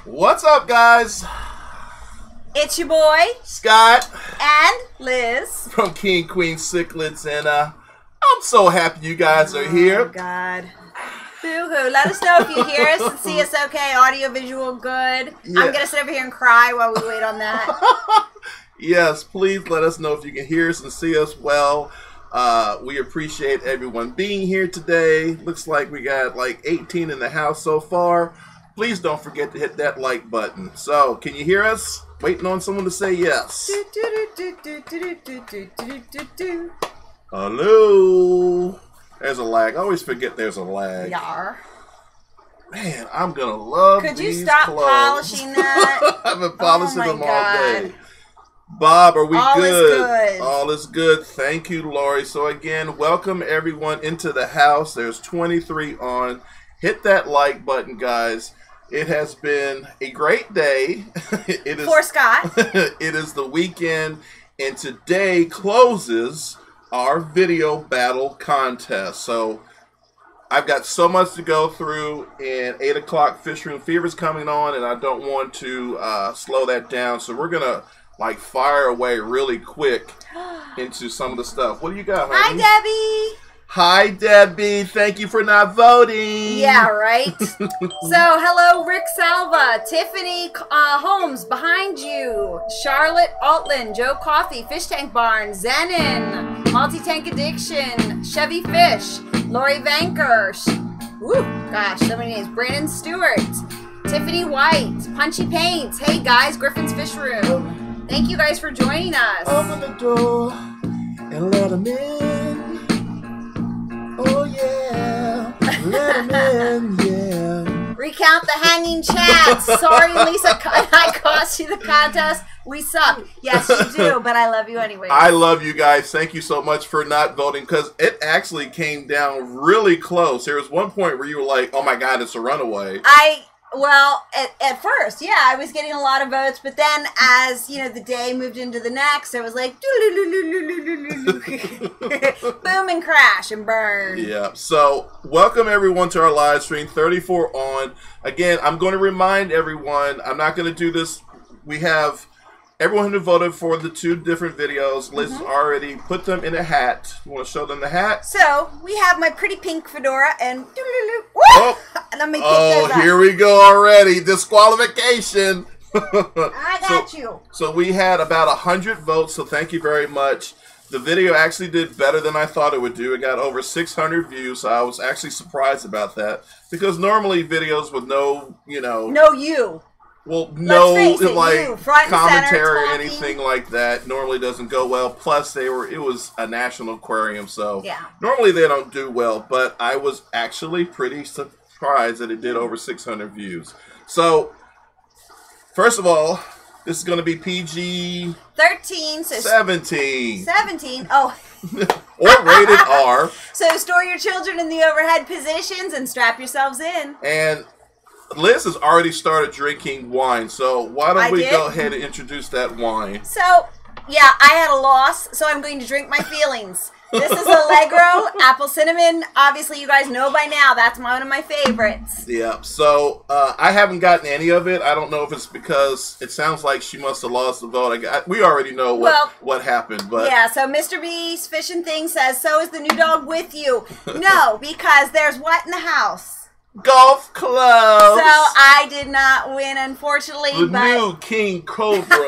What's up, guys? It's your boy Scott and Liz from King and Queen Tshirt, and I'm so happy you guys are here. Oh God. Boo-hoo. Let us know if you hear us and see us okay. Audio, visual, good. Yeah. I'm going to sit over here and cry while we wait on that. Yes, please let us know if you can hear us and see us well. We appreciate everyone being here today. Looks like we got like 18 in the house so far. Please don't forget to hit that like button. So, can you hear us? Waiting on someone to say yes. Hello. There's a lag. I always forget there's a lag. Yar. Man, I'm gonna love Could you these stop clothes. polishing that? I've been polishing them all God. day. Bob, are we All good? is good. All is good. Thank you, Lori. So again, welcome everyone into the house. There's 23 on. Hit that like button, guys. It has been a great day. It is For Scott. It is the weekend, and today closes our video battle contest. So I've got so much to go through, and 8 o'clock Fish Room Fever is coming on, and I don't want to slow that down. So we're gonna like fire away really quick into some of the stuff. What do you got, honey? Hi, Debbie. Hi, Debbie. Thank you for not voting. Yeah, right? So, hello, Rick Salva, Tiffany Holmes behind you, Charlotte Altland, Joe Coffey, Fish Tank Barn, Zenon, Multi-Tank Addiction, Chevy Fish, Lori Vanker, woo, gosh, so many names, Brandon Stewart, Tiffany White, Punchy Paints, hey guys, Griffin's Fish Room. Thank you guys for joining us. Open the door and let them in. Oh yeah, let them in, yeah. Recount the hanging chats. Sorry, Lisa, I cost you the contest. We suck. Yes, you do, but I love you anyway. I love you guys. Thank you so much for not voting, because it actually came down really close. There was one point where you were like, oh my God, it's a runaway. Well, at first, yeah, I was getting a lot of votes, but then as, you know, the day moved into the next, it was like, boom and crash and burn. Yeah, so welcome everyone to our live stream, 34 on. Again, I'm going to remind everyone, I'm not going to do this. We have everyone who voted for the 2 different videos. Liz has already put them in a hat. You want to show them the hat? So, we have my pretty pink fedora and... Oh, let me pick those up. Here we go already. Disqualification. I got you. So we had about 100 votes, so thank you very much. The video actually did better than I thought it would do. It got over 600 views, so I was actually surprised about that. Because normally videos with no, you know... No you. Well, no, like commentary or anything like that normally doesn't go well. Plus, it was a national aquarium, so yeah. Normally they don't do well. But I was actually pretty surprised that it did over 600 views. So, first of all, this is going to be PG 13, so 17. 17. Oh. Or rated R. So store your children in the overhead positions and strap yourselves in. And Liz has already started drinking wine, so why don't we go ahead and introduce that wine? So, yeah, I had a loss, so I'm going to drink my feelings. This is Allegro Apple Cinnamon. Obviously, you guys know by now, that's one of my favorites. Yeah, so I haven't gotten any of it. I don't know if it's because it sounds like she must have lost the vote. We already know what happened. But yeah, so Mr. B's Fishing Thing says, so is the new dog with you? No, because there's what in the house? Golf clubs. So I did not win, unfortunately. The new King Cobra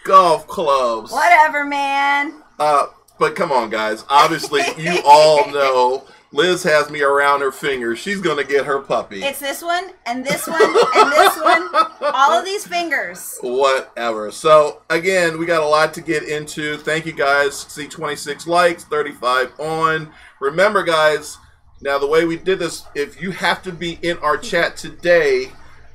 golf clubs. Whatever, man. But come on, guys. Obviously, you all know Liz has me around her finger. She's gonna get her puppy. It's this one and this one and this one. All of these fingers. Whatever. So again, we got a lot to get into. Thank you, guys. See 26 likes, 35 on. Remember, guys. Now, the way we did this, if you have to be in our chat today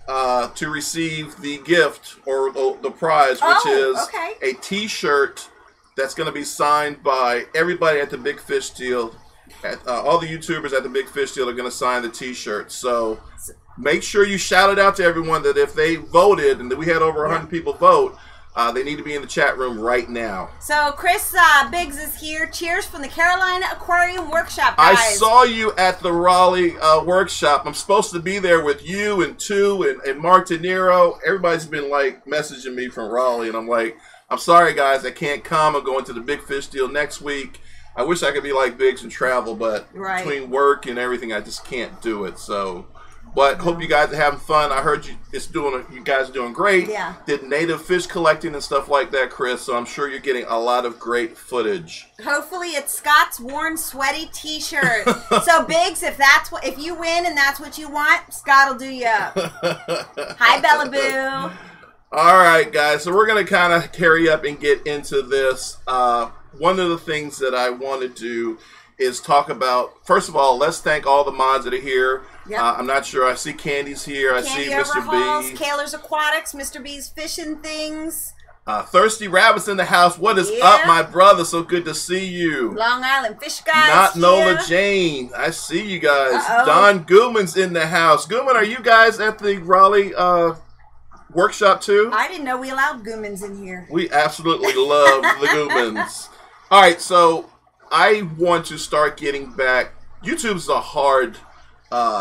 to receive the gift or the prize, which is a T-shirt that's going to be signed by everybody at the Big Fish Deal. All the YouTubers at the Big Fish Deal are going to sign the T-shirt. So make sure you shout it out to everyone that if they voted, and we had over 100 people vote, They need to be in the chat room right now. So Chris Biggs is here. Cheers from the Carolina Aquarium Workshop, guys. I saw you at the Raleigh workshop. I'm supposed to be there with you and Tu and Mark De Niro. Everybody's been like messaging me from Raleigh, and I'm like, I'm sorry guys, I can't come. I'm going to the Big Fish deal next week. I wish I could be like Biggs and travel, but between work and everything, I just can't do it. So. But hope you guys are having fun. I heard you guys are doing great. Yeah. Did native fish collecting and stuff like that, Chris. So I'm sure you're getting a lot of great footage. Hopefully it's Scott's worn sweaty T-shirt. So Biggs, if you win and that's what you want, Scott will do you up. Hi, Bella Boo. All right, guys. So we're gonna kind of carry up and get into this. One of the things that I want to do is talk about. First of all, let's thank all the mods that are here. Yep. I'm not sure. I see Candy's here. Candy I see Mr. Overhauls, B. Kaler's Aquatics, Mr. B's Fishing Things. Thirsty Rabbit's in the house. What is up, my brother? So good to see you. Long Island Fish Guys. Not Nola Jane. I see you guys. Don Goodman's in the house. Goodman, are you guys at the Raleigh workshop too? I didn't know we allowed Goomans in here. We absolutely love the Goomans. All right, so I want to start getting back. YouTube's a hard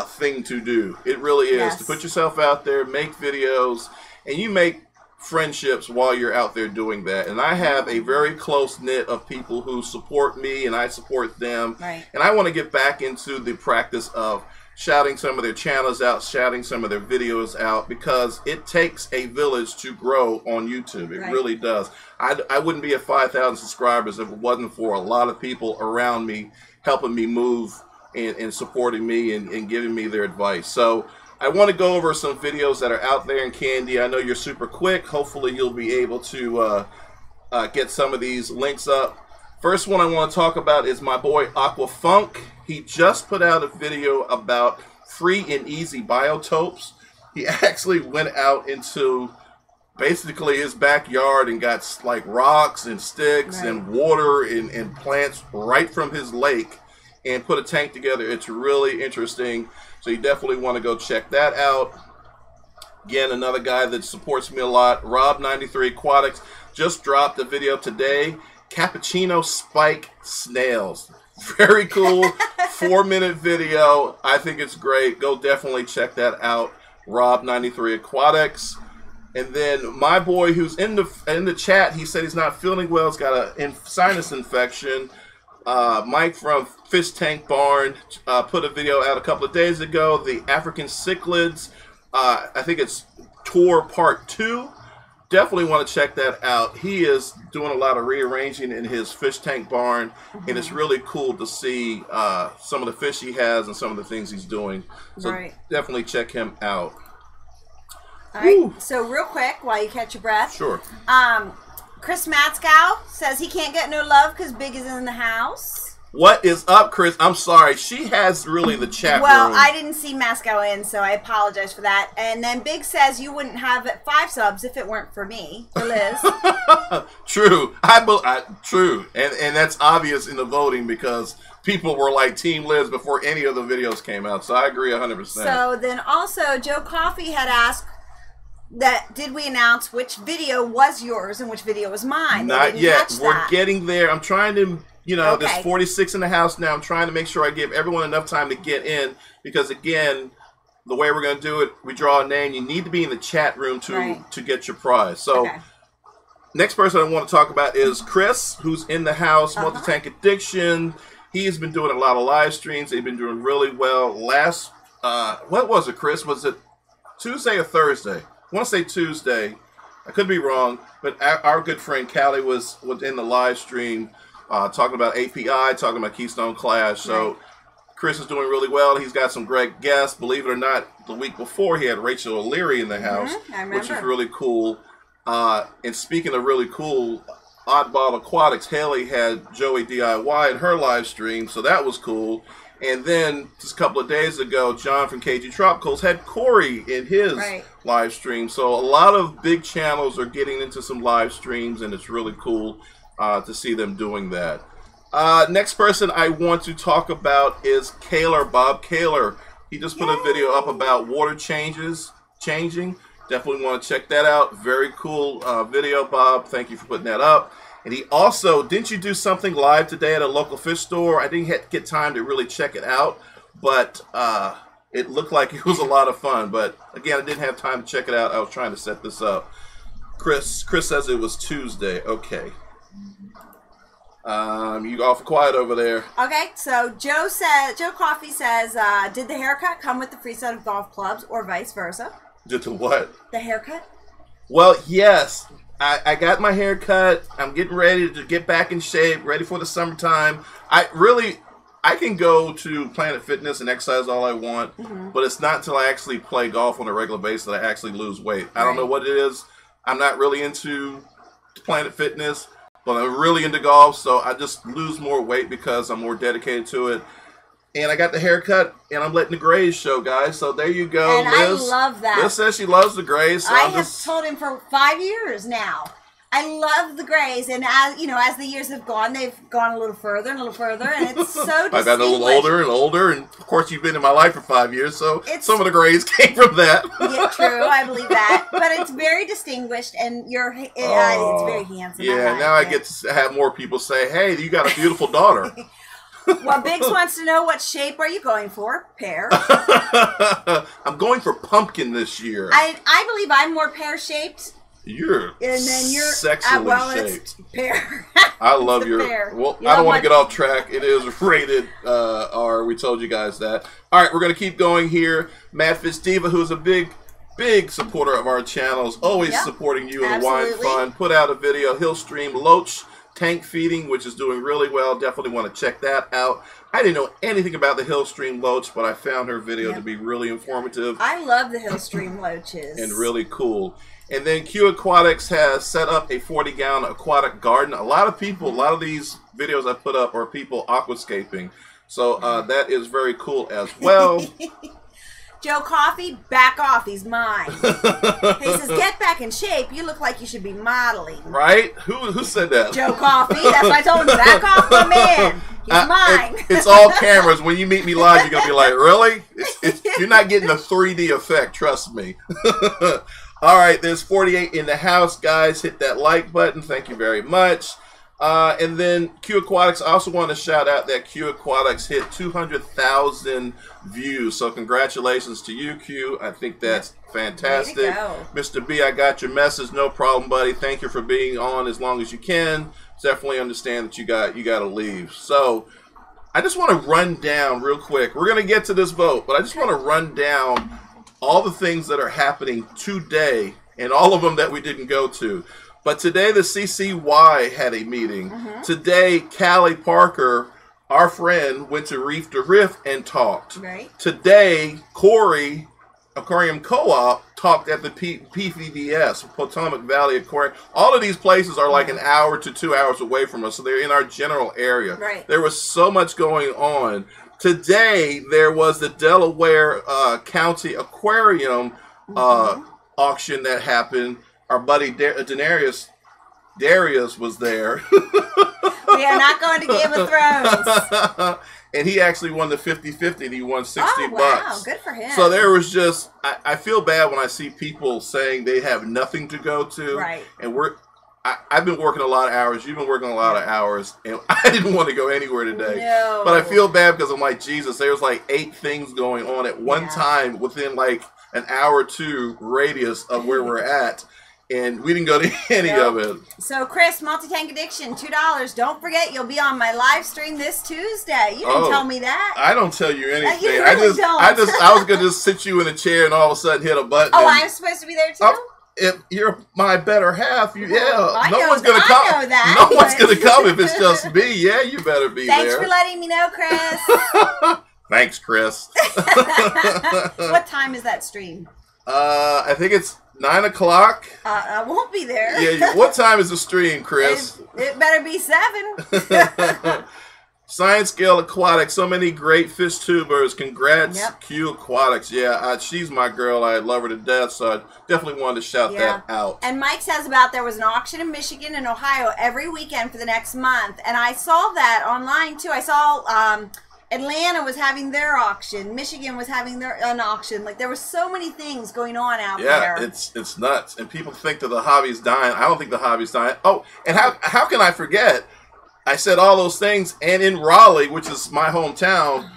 thing to do. It really is. Yes. To put yourself out there, make videos, and you make friendships while you're out there doing that. And I have a very close knit of people who support me and I support them. Right. And I want to get back into the practice of shouting some of their channels out, shouting some of their videos out, because it takes a village to grow on YouTube. It really does. I wouldn't be at 5,000 subscribers if it wasn't for a lot of people around me helping me move and supporting me and giving me their advice. So I want to go over some videos that are out there in Candy. I know you're super quick. Hopefully you'll be able to get some of these links up. First one I want to talk about is my boy Aquafunk. He just put out a video about free and easy biotopes. He actually went out into basically his backyard and got like rocks and sticks and water and plants right from his lake and put a tank together. It's really interesting. So you definitely want to go check that out. Again, another guy that supports me a lot, Rob93 Aquatics, just dropped a video today. Cappuccino spike snails. Very cool. 4-minute video. I think it's great. Go definitely check that out. Rob93 Aquatics. And then my boy who's in the chat, he said he's not feeling well. He's got a sinus infection. Mike from Fish Tank Barn put a video out a couple of days ago. The African cichlids. I think it's tour part 2. Definitely want to check that out. He is doing a lot of rearranging in his fish tank barn, and it's really cool to see some of the fish he has and some of the things he's doing. So definitely check him out. All right. So real quick, while you catch your breath. Sure. Chris Matskow says he can't get no love because Big is in the house. What is up, Chris? I'm sorry. She has really the chat room. Well, I didn't see Matskow in, so I apologize for that. And then Big says you wouldn't have 5 subs if it weren't for me, for Liz. True. True. And that's obvious in the voting because people were like Team Liz before any of the videos came out. So I agree 100%. So then also Joe Coffey had asked, did we announce which video was yours and which video was mine? Not yet. We're getting there. I'm trying to, there's 46 in the house now. I'm trying to make sure I give everyone enough time to get in because, again, the way we're going to do it, we draw a name. You need to be in the chat room to get your prize. So next person I want to talk about is Chris, who's in the house, Multi-Tank Addiction. He has been doing a lot of live streams. They've been doing really well. What was it, Chris? Was it Tuesday or Thursday? I want to say Tuesday. I could be wrong, but our good friend Callie was in the live stream talking about API, talking about Keystone Clash. So Chris is doing really well. He's got some great guests. Believe it or not, the week before he had Rachel O'Leary in the house, which is really cool. And speaking of really cool, Oddball Aquatics, Haley had Joey DIY in her live stream, so that was cool. And then just a couple of days ago, John from KG Tropicals had Corey in his live stream. So a lot of big channels are getting into some live streams, and it's really cool to see them doing that. Next person I want to talk about is Kaler, Bob Kaler. He just put a video up about water changing. Definitely want to check that out. Very cool video, Bob. Thank you for putting that up. And he also, didn't you do something live today at a local fish store? I didn't get time to really check it out, but it looked like it was a lot of fun. But again, I didn't have time to check it out. I was trying to set this up. Chris says it was Tuesday. Okay. You awful quiet over there. Okay, so Joe Coffee says, did the haircut come with the free set of golf clubs or vice versa? Did the what? The haircut? Well, yes. I got my hair cut. I'm getting ready to get back in shape, ready for the summertime. I can go to Planet Fitness and exercise all I want, but it's not until I actually play golf on a regular basis that I actually lose weight. I don't know what it is. I'm not really into Planet Fitness, but I'm really into golf, so I just lose more weight because I'm more dedicated to it. And I got the haircut, and I'm letting the grays show, guys. So there you go, and Liz. I love that. Liz says she loves the grays. So I have told him for 5 years now. I love the grays, and as the years have gone, they've gone a little further and a little further, and it's so distinguished. I've gotten a little older and older, and of course you've been in my life for 5 years, so some of the grays came from that. Yeah, true, I believe that. But it's very distinguished, and it's very handsome. Yeah, now I get to have more people say, "Hey, you got a beautiful daughter." Well, Biggs wants to know, what shape are you going for? Pear. I'm going for pumpkin this year. I believe I'm more pear-shaped. You're sexily shaped. It's pear. I love your pear. Well, I don't want to get off track. It is rated R. We told you guys that. All right, we're going to keep going here. Mad Fish Diva, who's a big supporter of our channels, always supporting you in the wine fun. Put out a video. He'll stream Loach tank feeding, which is doing really well. Definitely want to check that out. I didn't know anything about the Hillstream Loach, but I found her video to be really informative. I love the Hillstream Loaches. And really cool. And then Q Aquatics has set up a 40-gallon aquatic garden. A lot of these videos I put up are people aquascaping. So that is very cool as well. Joe Coffee, back off. He's mine. He says, get back in shape. You look like you should be modeling. Right? Who said that? Joe Coffee. That's why I told him, back off my man. He's mine. It's all cameras. When you meet me live, you're going to be like, really? You're not getting a 3D effect. Trust me. All right. There's 48 in the house, guys. Hit that like button. Thank you very much. And then Q Aquatics, I also want to shout out that Q Aquatics hit 200,000 views. So congratulations to you, Q. I think that's fantastic. Mr. B, I got your message. No problem, buddy. Thank you for being on as long as you can. Definitely understand that you got to leave. So I just want to run down real quick. We're going to get to this vote, but I just want to run down all the things that are happening today and all of them that we didn't go to. But today the CCY had a meeting. Today, Callie Parker, our friend, went to Reef to Riff and talked. Today, Corey, Aquarium Co-op, talked at the PVDS, Potomac Valley Aquarium. All of these places are like an hour to 2 hours away from us, so they're in our general area. There was so much going on. Today, there was the Delaware County Aquarium auction that happened. Our buddy Darius was there. We are not going to Game of Thrones. And he actually won the 50-50 and he won 60 bucks. Wow, good for him. So there was just, I feel bad when I see people saying they have nothing to go to. And I've been working a lot of hours. You've been working a lot of hours. And I didn't want to go anywhere today. But I feel bad because I'm like, Jesus, there's like 8 things going on at one time within like an hour or two radius of where we're at. And we didn't go to any of it. So, Chris, Multi-Tank Addiction, $2. Don't forget, you'll be on my live stream this Tuesday. You didn't tell me that. I don't tell you anything. You really don't. I was going to just sit you in a chair and all of a sudden hit a button. Oh, I'm supposed to be there too? If you're my better half, no one's going to come. No one's going to come if it's just me. Yeah, you better be there. Thanks for letting me know, Chris. Thanks, Chris. What time is that stream? I think it's 9 o'clock. I won't be there. Yeah. What time is the stream, Chris? It better be 7. Science Scale Aquatics. So many great fish tubers. Congrats, Q Aquatics. Yeah, she's my girl. I love her to death. So I definitely wanted to shout that out. And Mike says there was an auction in Michigan and Ohio every weekend for the next month. And I saw that online, too. I saw Atlanta was having their auction. Michigan was having an auction. Like, there were so many things going on out there. Yeah, it's nuts. And people think that the hobby's dying. I don't think the hobby's dying. Oh, and how can I forget? I said all those things, and in Raleigh, which is my hometown,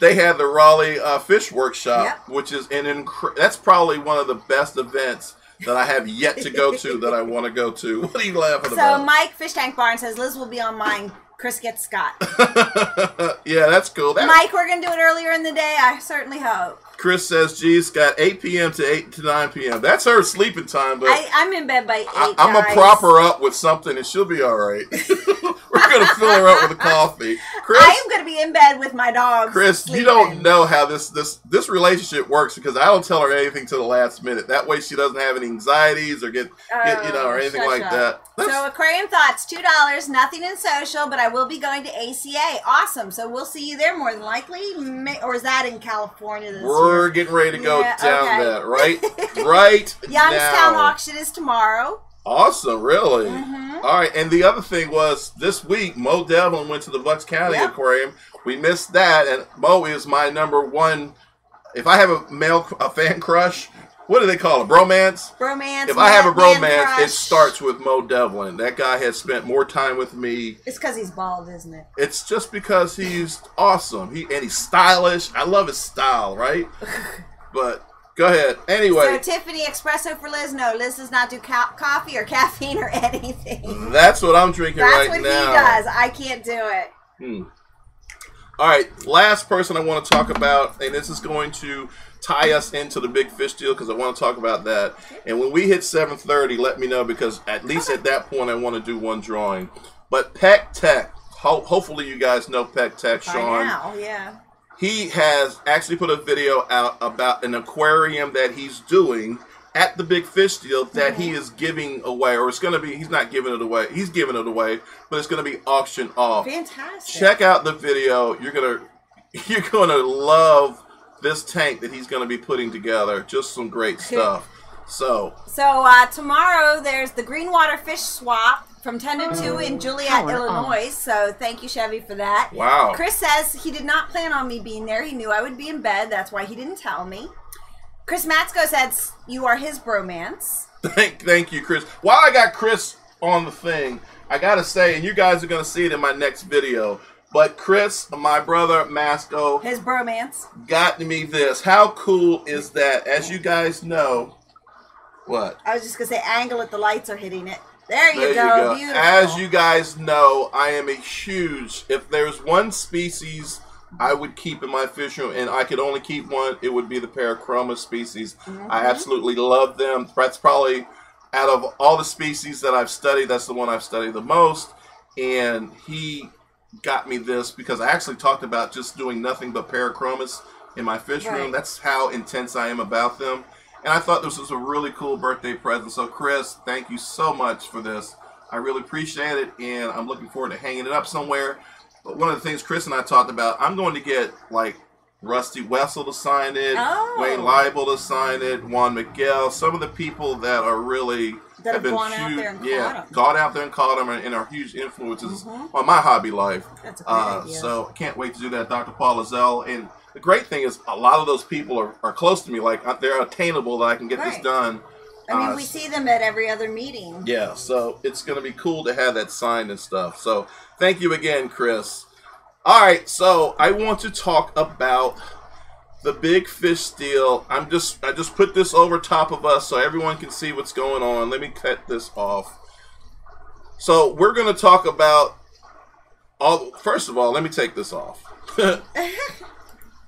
they had the Raleigh Fish Workshop, which is that's probably one of the best events that I have yet to go to that I want to go to. What are you laughing about? So Mike Fish Tank Barn says Liz will be on mine. Chris gets Scott. Yeah, that's cool. Mike, we're going to do it earlier in the day. I certainly hope. Chris says, geez, Scott, 8 p.m. to 8 to 9 p.m. That's her sleeping time. But I'm in bed by 8, I'm going to prop her up with something and she'll be all right. We're going to fill her up with a coffee. Chris, I am going to be in bed with my dog. Chris, sleeping. You don't know how this relationship works because I don't tell her anything to the last minute. That way she doesn't have any anxieties or get or anything like that. So Aquarium Thoughts, $2, nothing in social, but I will be going to ACA. Awesome. So we'll see you there more than likely. Or is that in California this year? We're getting ready to go down that, right? Right Youngstown auction is tomorrow. Awesome, really? All right, and the other thing was this week, Mo Devlin went to the Bucks County Aquarium. We missed that, and Mo is my #1. If I have a fan crush, what do they call it? Bromance? Bromance. If I have a bromance, it starts with Mo Devlin. That guy has spent more time with me. It's because he's bald, isn't it? It's just because he's awesome. And he's stylish. I love his style, right? But go ahead. Anyway. So Tiffany, espresso for Liz. No, Liz does not do coffee or caffeine or anything. That's what I'm drinking right now. That's what he does. I can't do it. All right. Last person I want to talk about, and this is going to tie us into the big fish deal because I want to talk about that. And when we hit 7:30, let me know because at least at that point I want to do one drawing. But Peck Tech, hopefully you guys know Peck Tech, Sean. By now, yeah. He has actually put a video out about an aquarium that he's doing at the big fish deal that he is giving away, or it's going to be, he's not giving it away, he's giving it away, but it's going to be auctioned off. Fantastic. Check out the video. You're gonna love this tank that he's going to be putting together. Just some great stuff. So tomorrow there's the Greenwater Fish Swap from 10 to 2 in Joliet, Illinois. So thank you, Chevy, for that. Wow. Chris says he did not plan on me being there. He knew I would be in bed. That's why he didn't tell me. Chris Matsko says you are his bromance. Thank you, Chris. While I got Chris on the thing, I got to say, and you guys are going to see it in my next video, but Chris, my brother, Masco, his bromance, got me this. How cool is that? As you guys know, what? I was just going to say, angle it, the lights are hitting it. There you go. Beautiful. As you guys know, I am a huge, if there's one species I would keep in my fish room, and I could only keep one, it would be the Parachroma species. I absolutely love them. That's probably, out of all the species that I've studied, that's the one I've studied the most. And he got me this because I actually talked about just doing nothing but Parachromas in my fish room. That's how intense I am about them. And I thought this was a really cool birthday present. So, Chris, thank you so much for this. I really appreciate it, and I'm looking forward to hanging it up somewhere. But one of the things Chris and I talked about, I'm going to get, like, Rusty Wessel to sign it, Wayne Leibel to sign it, Juan Miguel, some of the people that are really... that have been gone out there and caught them. Gone out there and caught them and are huge influences on my hobby life. That's a great idea. So I can't wait to do that, Dr. Paul Lozelle. And the great thing is a lot of those people are close to me. Like, they're attainable that I can get this done. I mean, we see them at every other meeting. Yeah, so it's going to be cool to have that signed and stuff. So thank you again, Chris. All right, so I want to talk about the big fish deal. I just put this over top of us so everyone can see what's going on. Let me cut this off. So we're going to talk about first of all, let me take this off.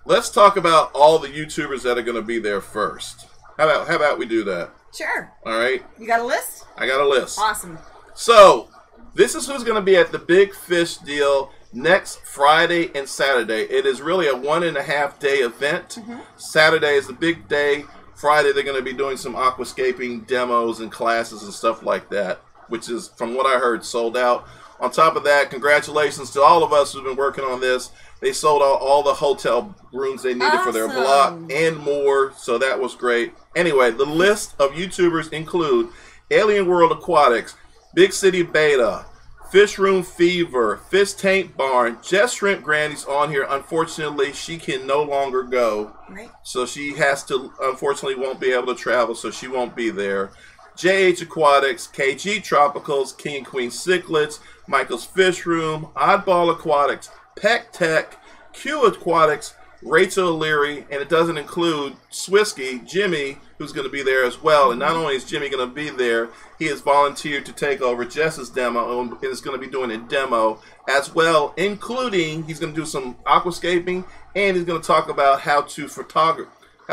Let's talk about all the YouTubers that are going to be there first. How about we do that? Sure. All right. You got a list? I got a list. Awesome. So this is who's going to be at the big fish deal next Friday and Saturday. It is really a 1.5 day event. Saturday is the big day. Friday they're going to be doing some aquascaping demos and classes and stuff like that, which is, from what I heard, sold out. On top of that, congratulations to all of us who've been working on this. They sold out all the hotel rooms they needed for their block and more, so that was great. Anyway, the list of YouTubers include Alien World Aquatics, Big City Beta, Fish Room Fever, Fish Tank Barn, Just Shrimp Granny's on here. Unfortunately, she can no longer go. Right. So she has to, unfortunately, won't be able to travel, so she won't be there. JH Aquatics, KG Tropicals, King and Queen Cichlids, Michael's Fish Room, Oddball Aquatics, Peck Tech, Q Aquatics, Rachel O'Leary, and it doesn't include Swisky, Jimmy, who's going to be there as well. And not only is Jimmy going to be there, he has volunteered to take over Jess's demo and is going to be doing a demo as well, including he's going to do some aquascaping, and he's going to talk about how to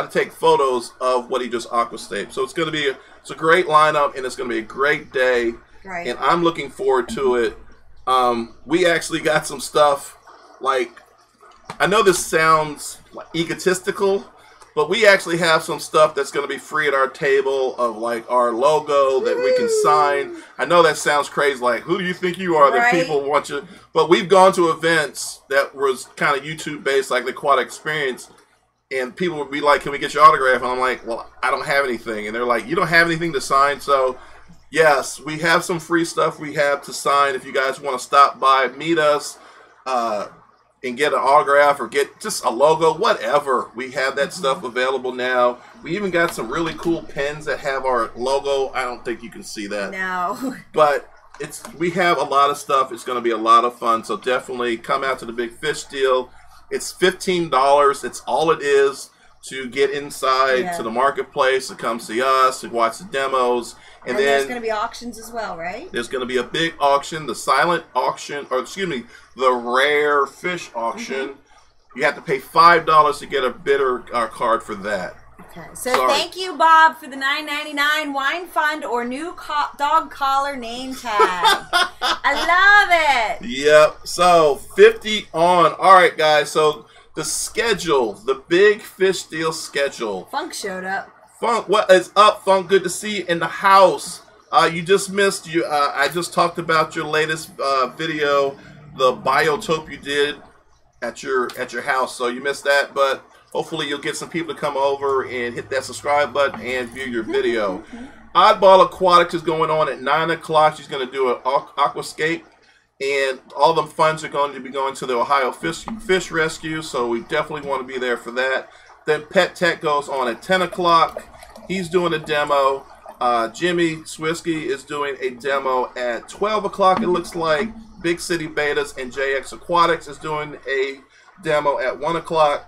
take photos of what he just aquascaped. So it's going to be it's a great lineup, and it's going to be a great day. Right. And I'm looking forward to it. We actually got some stuff like, I know this sounds like egotistical, but we actually have some stuff that's going to be free at our table of like our logo that we can sign. I know that sounds crazy, like who do you think you are that people want you? But we've gone to events that was kind of YouTube based, like the Aquatic Experience, and people would be like, "Can we get your autograph?" And I'm like, "Well, I don't have anything," and they're like, "You don't have anything to sign?" So yes, we have some free stuff we have to sign. If you guys want to stop by, meet us. And get an autograph or get just a logo, whatever. We have that stuff available now. We even got some really cool pens that have our logo. I don't think you can see that. No. But we have a lot of stuff. It's going to be a lot of fun. So definitely come out to the Big Fish Deal. It's $15. It's all it is to get inside to the marketplace, to come see us, to watch the demos. And then there's going to be auctions as well, right? There's going to be a big auction, the silent auction, or excuse me, the rare fish auction. You have to pay $5 to get a bidder card for that. Okay, so thank you, Bob, for the $9.99 wine fund or new dog collar name tag. I love it. Yep. So 50 on. All right, guys. So the schedule, the Big Fish Deal schedule. Funk showed up. Funk, what is up, Funk? Good to see you in the house. You just missed you. I just talked about your latest video, the biotope you did at your house. So you missed that, but hopefully you'll get some people to come over and hit that subscribe button and view your video. Oddball Aquatics is going on at 9 o'clock. She's going to do an aquascape, and all the funds are going to be going to the Ohio Fish Rescue. So we definitely want to be there for that. Then Pet Tech goes on at 10 o'clock. He's doing a demo. Jimmy Swisky is doing a demo at 12 o'clock, it looks like. Big City Betas and JX Aquatics is doing a demo at 1 o'clock.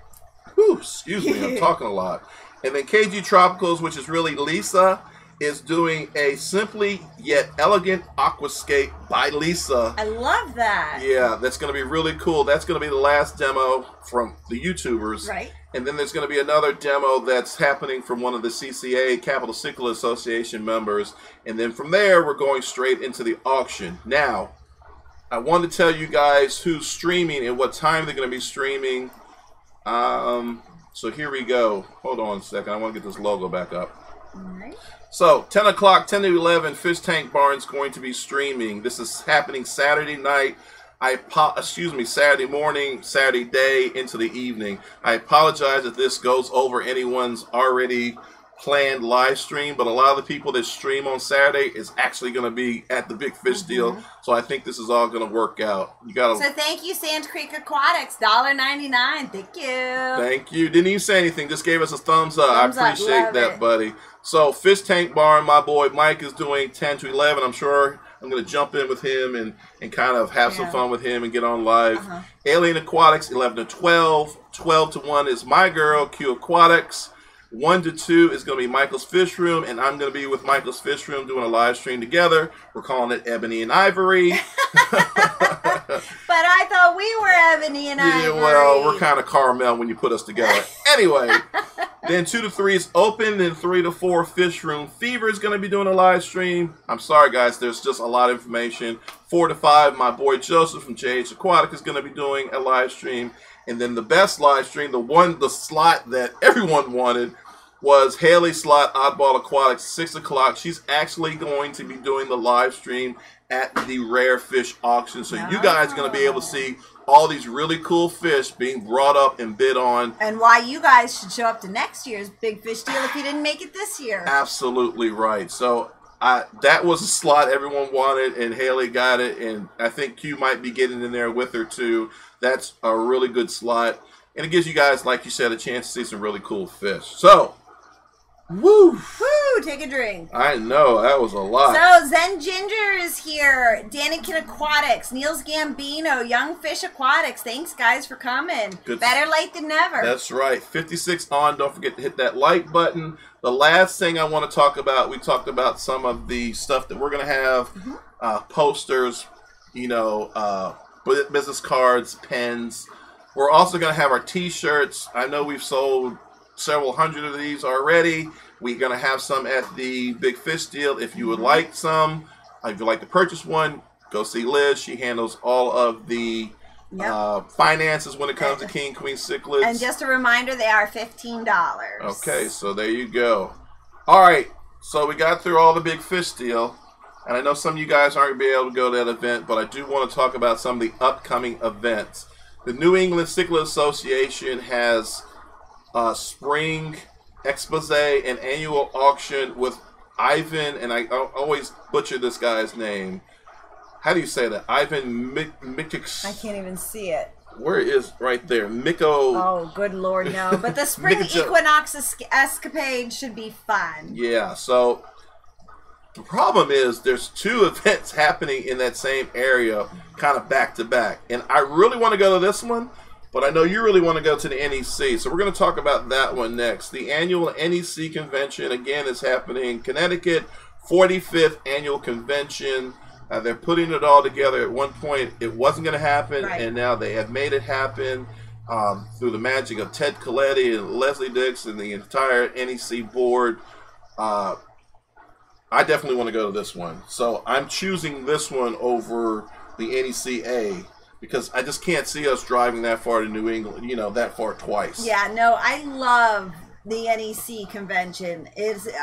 Whew, excuse me, I'm talking a lot. And then KG Tropicals, which is really Lisa, is doing a Simply Yet Elegant Aquascape by Lisa. I love that. Yeah, that's going to be really cool. That's going to be the last demo from the YouTubers. Right. And then there's going to be another demo that's happening from one of the CCA, Capital Cichlid Association members. And then from there, we're going straight into the auction. Now, I want to tell you guys who's streaming and what time they're going to be streaming. So here we go. Hold on a second. I want to get this logo back up. All right. So 10 o'clock, 10 to 11, Fish Tank Barn's going to be streaming. This is happening Saturday night. Saturday morning, Saturday day into the evening. I apologize if this goes over anyone's already planned live stream, but a lot of the people that stream on Saturday is actually going to be at the Big Fish Deal, so I think this is all going to work out. So thank you, Sand Creek Aquatics, $1.99. Thank you. Thank you. Didn't even say anything, just gave us a thumbs up. I appreciate that, buddy. So Fish Tank Barn, my boy Mike is doing 10 to 11. I'm sure I'm going to jump in with him and kind of have some fun with him and get on live. Alien Aquatics, 11 to 12. 12 to 1 is my girl, Q Aquatics. 1 to 2 is going to be Michael's Fish Room, and I'm going to be with Michael's Fish Room doing a live stream together. We're calling it Ebony and Ivory. But I thought we were Ebony and Ivory. Yeah, well, we're kind of caramel when you put us together. Anyway, then 2 to 3 is open, then 3 to 4 Fish Room Fever is going to be doing a live stream. I'm sorry, guys, there's just a lot of information. 4 to 5, my boy Joseph from JH Aquatic is going to be doing a live stream. And then the best live stream, the slot that everyone wanted, was Haley Slot, Oddball Aquatics, 6 o'clock. She's actually going to be doing the live stream at the Rare Fish Auction. So you guys are going to be able to see all these really cool fish being brought up and bid on. And why you guys should show up to next year's Big Fish Deal if you didn't make it this year. Absolutely right. So That was a slot everyone wanted, and Haley got it, and I think Q might be getting in there with her too. That's a really good slot, and it gives you guys, like you said, a chance to see some really cool fish. So, woo! Woo! Take a drink. I know, that was a lot. So, Zen Ginger is here. Danikin Aquatics. Niels Gambino. Young Fish Aquatics. Thanks, guys, for coming. Good. Better late than never. That's right. 56 on. Don't forget to hit that like button. The last thing I want to talk about, we talked about some of the stuff that we're going to have. Posters, you know, business cards, pens. We're also going to have our T-shirts. I know we've sold several hundred of these already. We're going to have some at the Big Fish deal. If you would like some, if you'd like to purchase one, go see Liz. She handles all of the finances when it comes to King and Queen cichlids. And just a reminder, they are $15. Okay, so there you go. All right, so we got through all the Big Fish deal. And I know some of you guys aren't going to be able to go to that event, but I do want to talk about some of the upcoming events. The New England Cichlid Association has spring expose and annual auction with Ivan, and I always butcher this guy's name. How do you say that? Ivan Mikix. I can't even see it. Where is right there? Miko. Oh, good Lord, no. But the spring equinox escapade should be fun. Yeah, so the problem is there's two events happening in that same area kind of back to back. And I really want to go to this one, but I know you really want to go to the NEC. So we're going to talk about that one next. The annual NEC convention, again, is happening in Connecticut. 45th annual convention. They're putting it all together. At one point, it wasn't going to happen, and now they have made it happen through the magic of Ted Coletti and Leslie Dix and the entire NEC board. I definitely want to go to this one. So I'm choosing this one over the NECA because I just can't see us driving that far to New England, you know, that far twice. Yeah, no, I love the NEC convention.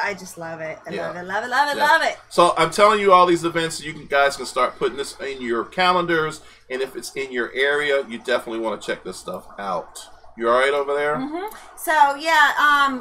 I just love it. I love it, love it, love it, love it. So I'm telling you all these events so you guys can start putting this in your calendars. And if it's in your area, you definitely want to check this stuff out. You all right over there? Mm-hmm. So, yeah,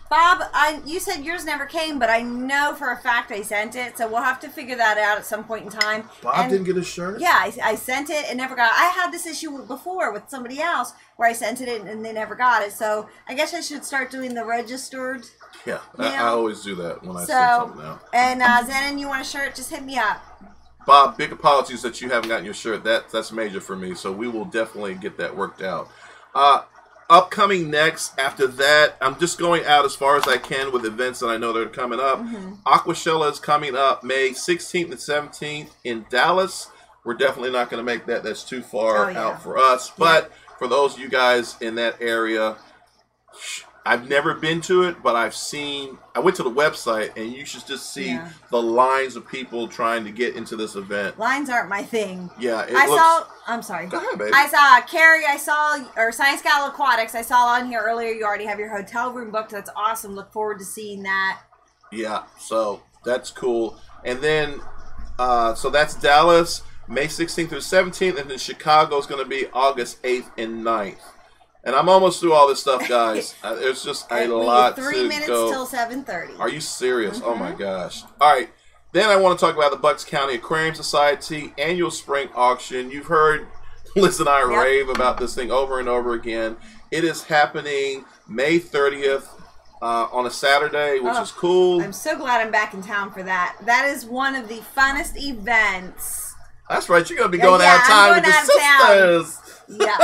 Bob, you said yours never came, but I know for a fact I sent it, so we'll have to figure that out at some point in time. Bob didn't get a shirt? Yeah, I sent it and never got it. I had this issue before with somebody else where I sent it and they never got it, so I guess I should start doing the registered. Yeah, I always do that when I send something out. And Zenon, you want a shirt? Just hit me up. Bob, big apologies that you haven't gotten your shirt. That's major for me, so we will definitely get that worked out. Upcoming next, after that, I'm just going out as far as I can with events that I know that are coming up. Aquashella is coming up May 16th and 17th in Dallas. We're definitely not going to make that. That's too far out for us. But for those of you guys in that area, I've never been to it, but I went to the website, and you should just see the lines of people trying to get into this event. Lines aren't my thing. Yeah, I'm sorry. Go ahead, baby. I saw Carrie, or Science Gal Aquatics, I saw on here earlier, you already have your hotel room booked. That's awesome. Look forward to seeing that. Yeah, so that's cool. And then, so that's Dallas, May 16th through 17th, and then Chicago is going to be August 8th and 9th. And I'm almost through all this stuff, guys. There's just a lot to go. 3 minutes till 7:30. Are you serious? Oh, my gosh. All right. Then I want to talk about the Bucks County Aquarium Society annual spring auction. You've heard Liz and I rave about this thing over and over again. It is happening May 30th on a Saturday, which is cool. I'm so glad I'm back in town for that. That is one of the funnest events. That's right. You're going to be going out of town with the sisters. Yeah.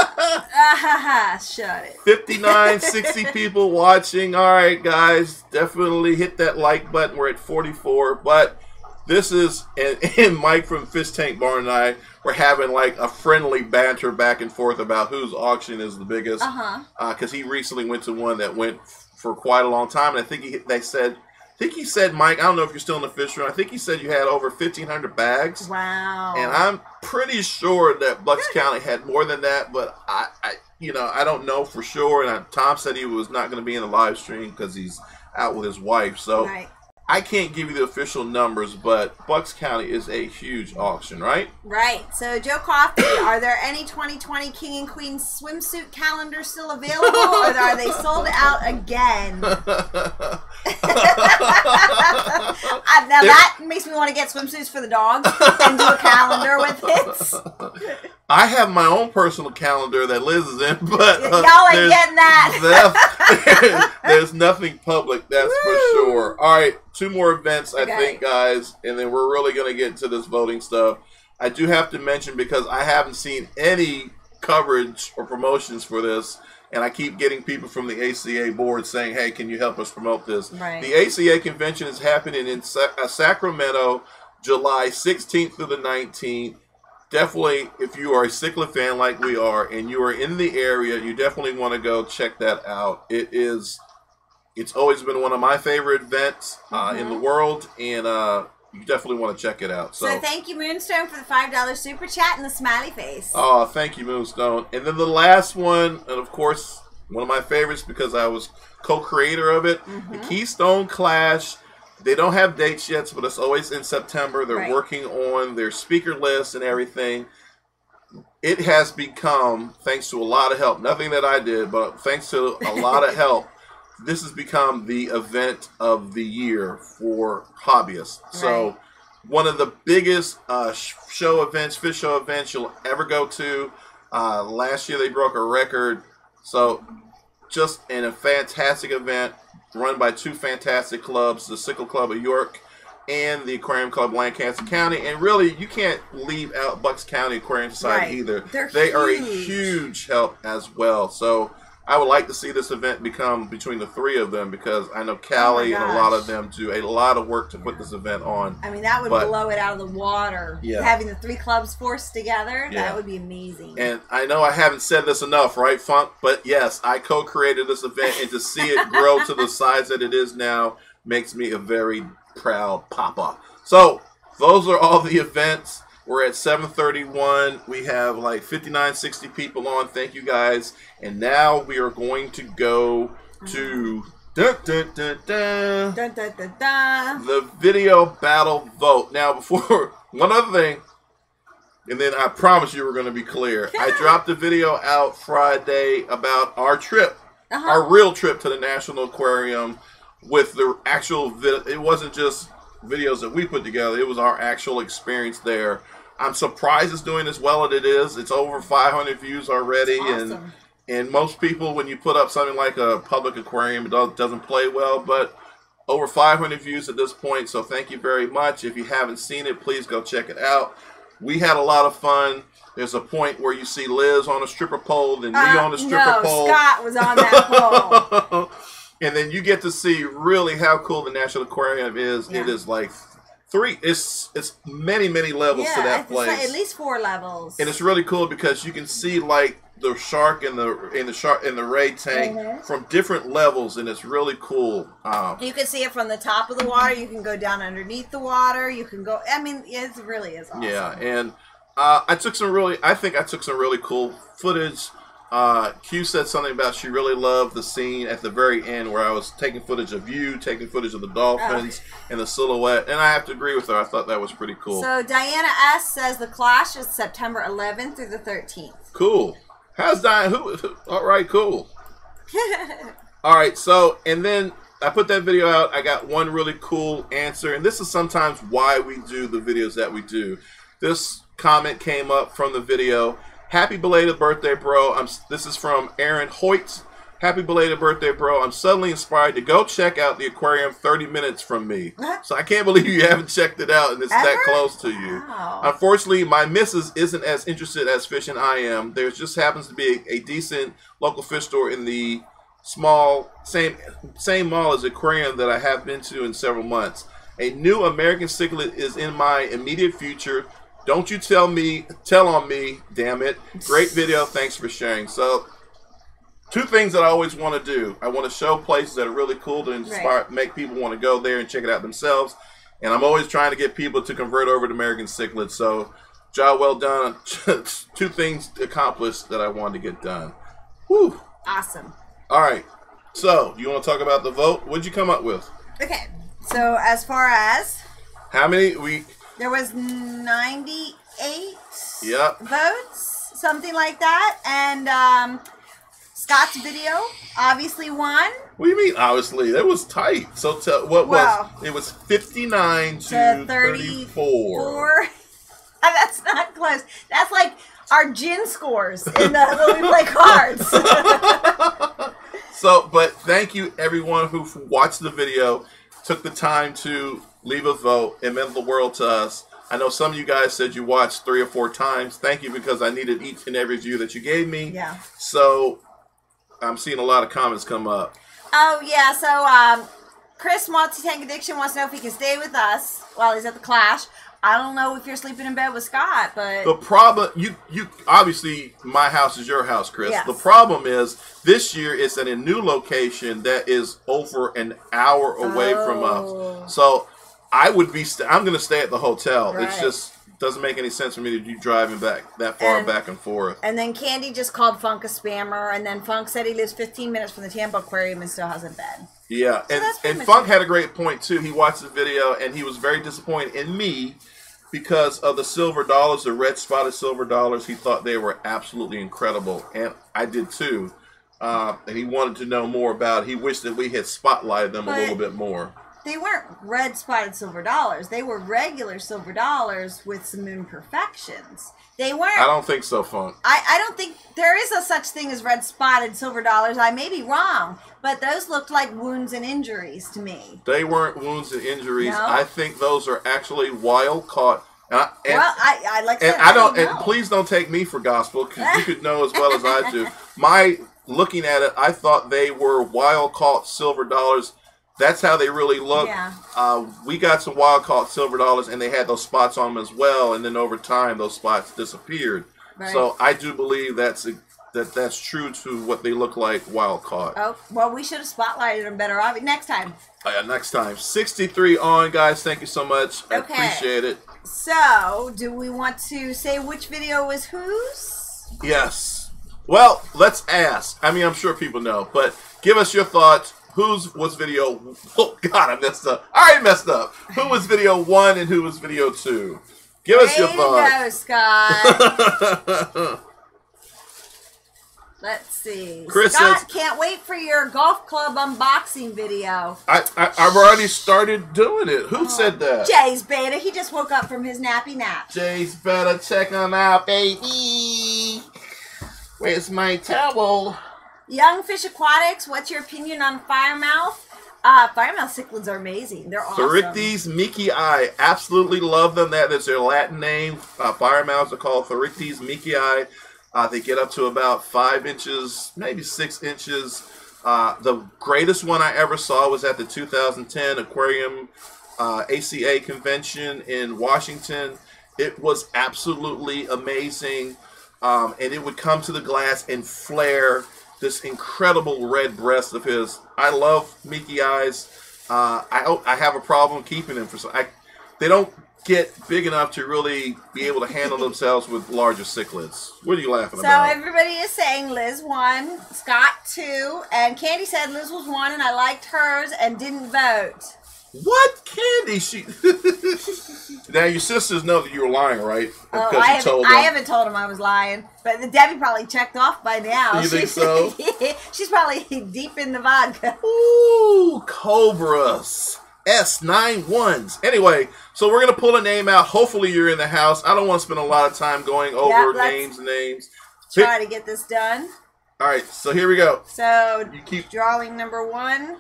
Shut it. 59, 60 people watching. All right, guys. Definitely hit that like button. We're at 44. But this is, and Mike from Fish Tank Barn and I were having like a friendly banter back and forth about whose auction is the biggest. Because he recently went to one that went for quite a long time. And I think he said, Mike, I don't know if you're still in the fish room. I think he said you had over 1,500 bags. Wow. And I'm pretty sure that Bucks County had more than that, but I don't know for sure. And Tom said he was not going to be in the live stream because he's out with his wife. So I can't give you the official numbers, but Bucks County is a huge auction, right? Right. So, Joe Coffey, are there any 2020 King and Queen swimsuit calendars still available, or are they sold out again? Now that makes me want to get swimsuits for the dogs and do a calendar with it. I have my own personal calendar that Liz is in, but y'all ain't getting that. There's nothing public, that's for sure. All right, 2 more events, I think, guys, and then we're really going to get into this voting stuff. I do have to mention, because I haven't seen any coverage or promotions for this, and I keep getting people from the ACA board saying, hey, can you help us promote this? Right. The ACA convention is happening in Sacramento, July 16th through the 19th. Definitely, if you are a cichlid fan like we are, and you are in the area, you definitely want to go check that out. It's always been one of my favorite events in the world, and you definitely want to check it out. So thank you, Moonstone, for the $5 super chat and the smiley face. Oh, thank you, Moonstone. And then the last one, and of course, one of my favorites because I was co-creator of it, the Keystone Clash. They don't have dates yet, but it's always in September. They're working on their speaker list and everything. It has become, thanks to a lot of help, nothing that I did, but thanks to a lot of help, this has become the event of the year for hobbyists. Right. So one of the biggest fish show events you'll ever go to. Last year they broke a record. So just a fantastic event run by 2 fantastic clubs, the Sickle Club of York and the Aquarium Club Lancaster County. And really, you can't leave out Bucks County Aquarium Society either. They are a huge help as well. So I would like to see this event become between the 3 of them, because I know Callie and a lot of them do a lot of work to put this event on. I mean, that would blow it out of the water. Yeah. Having the 3 clubs forced together, that would be amazing. And I know I haven't said this enough, right, Funk? But yes, I co-created this event, and to see it grow to the size that it is now makes me a very proud papa. So those are all the events. We're at 7:31. We have like 59, 60 people on. Thank you, guys. And now we are going to go to the video battle vote. Now, before one other thing, and then I promise you we're going to be clear. I dropped a video out Friday about our trip, our real trip to the National Aquarium with the actual video. It wasn't just videos that we put together. It was our actual experience there. I'm surprised it's doing as well as it is. It's over 500 views already. Awesome. And most people, when you put up something like a public aquarium, it doesn't play well, but over 500 views at this point. So thank you very much. If you haven't seen it, please go check it out. We had a lot of fun. There's a point where you see Liz on a stripper pole, then me on the stripper pole. Scott was on that pole. And then you get to see really how cool the National Aquarium is. Yeah. It is like it's many levels to that place. Like at least 4 levels. And it's really cool because you can see like the shark and the ray tank from different levels, and it's really cool. You can see it from the top of the water. You can go down underneath the water. You can go. I mean, it really is awesome. Yeah, and I think I took some really cool footage. Q said something about she really loved the scene at the very end where I was taking footage of you, taking footage of the dolphins and the silhouette, and I have to agree with her. I thought that was pretty cool. So Diana S says the Clash is September 11th through the 13th. Cool. How's Diana? All right, cool. All right, so, and then I put that video out. I got one really cool answer, and this is sometimes why we do the videos that we do. This comment came up from the video. Happy belated birthday, bro. This is from Aaron Hoyt. Happy belated birthday, bro. I'm suddenly inspired to go check out the aquarium 30 minutes from me. So I can't believe you haven't checked it out and it's that close to you. Wow. Unfortunately, my missus isn't as interested as fishing I am. There just happens to be a decent local fish store in the same mall as aquarium that I have been to in several months. A new American cichlid is in my immediate future. Don't you tell on me, damn it. Great video, thanks for sharing. So, 2 things that I always want to do. I want to show places that are really cool to inspire, make people want to go there and check it out themselves. And I'm always trying to get people to convert over to American Cichlid. So, job well done. 2 things accomplished that I wanted to get done. Whew. Awesome. All right. So, you want to talk about the vote? What'd you come up with? Okay. So, as far as... How many? There was 98 Yep. votes, something like that. And Scott's video obviously won. What do you mean, obviously? That was tight. So what was it? Was 59 to 34. That's not close. That's like our gin scores in the when we play cards. So, but thank you everyone who watched the video, took the time to leave a vote. It meant the world to us. I know some of you guys said you watched 3 or 4 times. Thank you, because I needed each and every view that you gave me. Yeah. So I'm seeing a lot of comments come up. Oh yeah. So Chris Multi-Tank Addiction wants to know if he can stay with us while he's at the Clash. I don't know if you're sleeping in bed with Scott, but the problem, you obviously, my house is your house, Chris. Yes. The problem is this year it's at a new location that is over an hour away from us. So I would be, I'm going to stay at the hotel. Right. It's just doesn't make any sense for me to be driving back that far back and forth. And then Candy just called Funk a spammer, and then Funk said he lives 15 minutes from the Tampa Aquarium and still hasn't been. Yeah, So and Funk had a great point too. He watched the video and he was very disappointed in me because of the silver dollars, the red spotted silver dollars. He thought they were absolutely incredible, and I did too. And he wanted to know more about it. He wished that we had spotlighted them a little bit more. They weren't red spotted silver dollars. They were regular silver dollars with some imperfections. They weren't. I don't think so, Funk. I don't think there is a such thing as red spotted silver dollars. I may be wrong, but those looked like wounds and injuries to me. They weren't wounds and injuries. No? I think those are actually wild caught. I like that. And I don't. And please don't take me for gospel, because you could know as well as I do. Looking at it, I thought they were wild caught silver dollars. That's how they really look. Yeah. We got some wild caught silver dollars, and they had those spots on them as well. And then over time, those spots disappeared. Right. So I do believe that's true to what they look like wild caught. Oh, well, we should have spotlighted them better next time. Next time. 63 on, guys. Thank you so much. I appreciate it. So, do we want to say which video was whose? Yes. Well, let's ask. I mean, I'm sure people know, but give us your thoughts. Whose was video? Oh God, I messed up. I already messed up. Who was video 1 and who was video 2? Give us your thoughts. Way to go, Scott. Let's see. Chris Scott, says, can't wait for your golf club unboxing video. I've already started doing it. Who said that? Jay's beta. He just woke up from his nappy nap. Jay's better check him out, baby. Where's my towel? Young Fish Aquatics, what's your opinion on Firemouth? Firemouth cichlids are amazing. They're awesome. Therichthys micii. Absolutely love them. That is their Latin name. Firemouths are called Therichthys micii. They get up to about 5 inches, maybe 6 inches. The greatest one I ever saw was at the 2010 Aquarium ACA convention in Washington. It was absolutely amazing. And it would come to the glass and flare this incredible red breast of his. I love Mickey eyes. I have a problem keeping them they don't get big enough to really be able to handle themselves with larger cichlids. What are you laughing about? So everybody is saying Liz won, Scott 2, and Candy said Liz was 1 and I liked hers and didn't vote. What? Candy? Now your sisters know that you were lying, right? Because I haven't told them I was lying, but Debbie probably checked off by now. You think so? She's probably deep in the vodka. Ooh, Cobras. S91s. Anyway, so we're going to pull a name out. Hopefully you're in the house. I don't want to spend a lot of time going over names. Try to get this done. All right, so here we go. So you keep drawing number 1.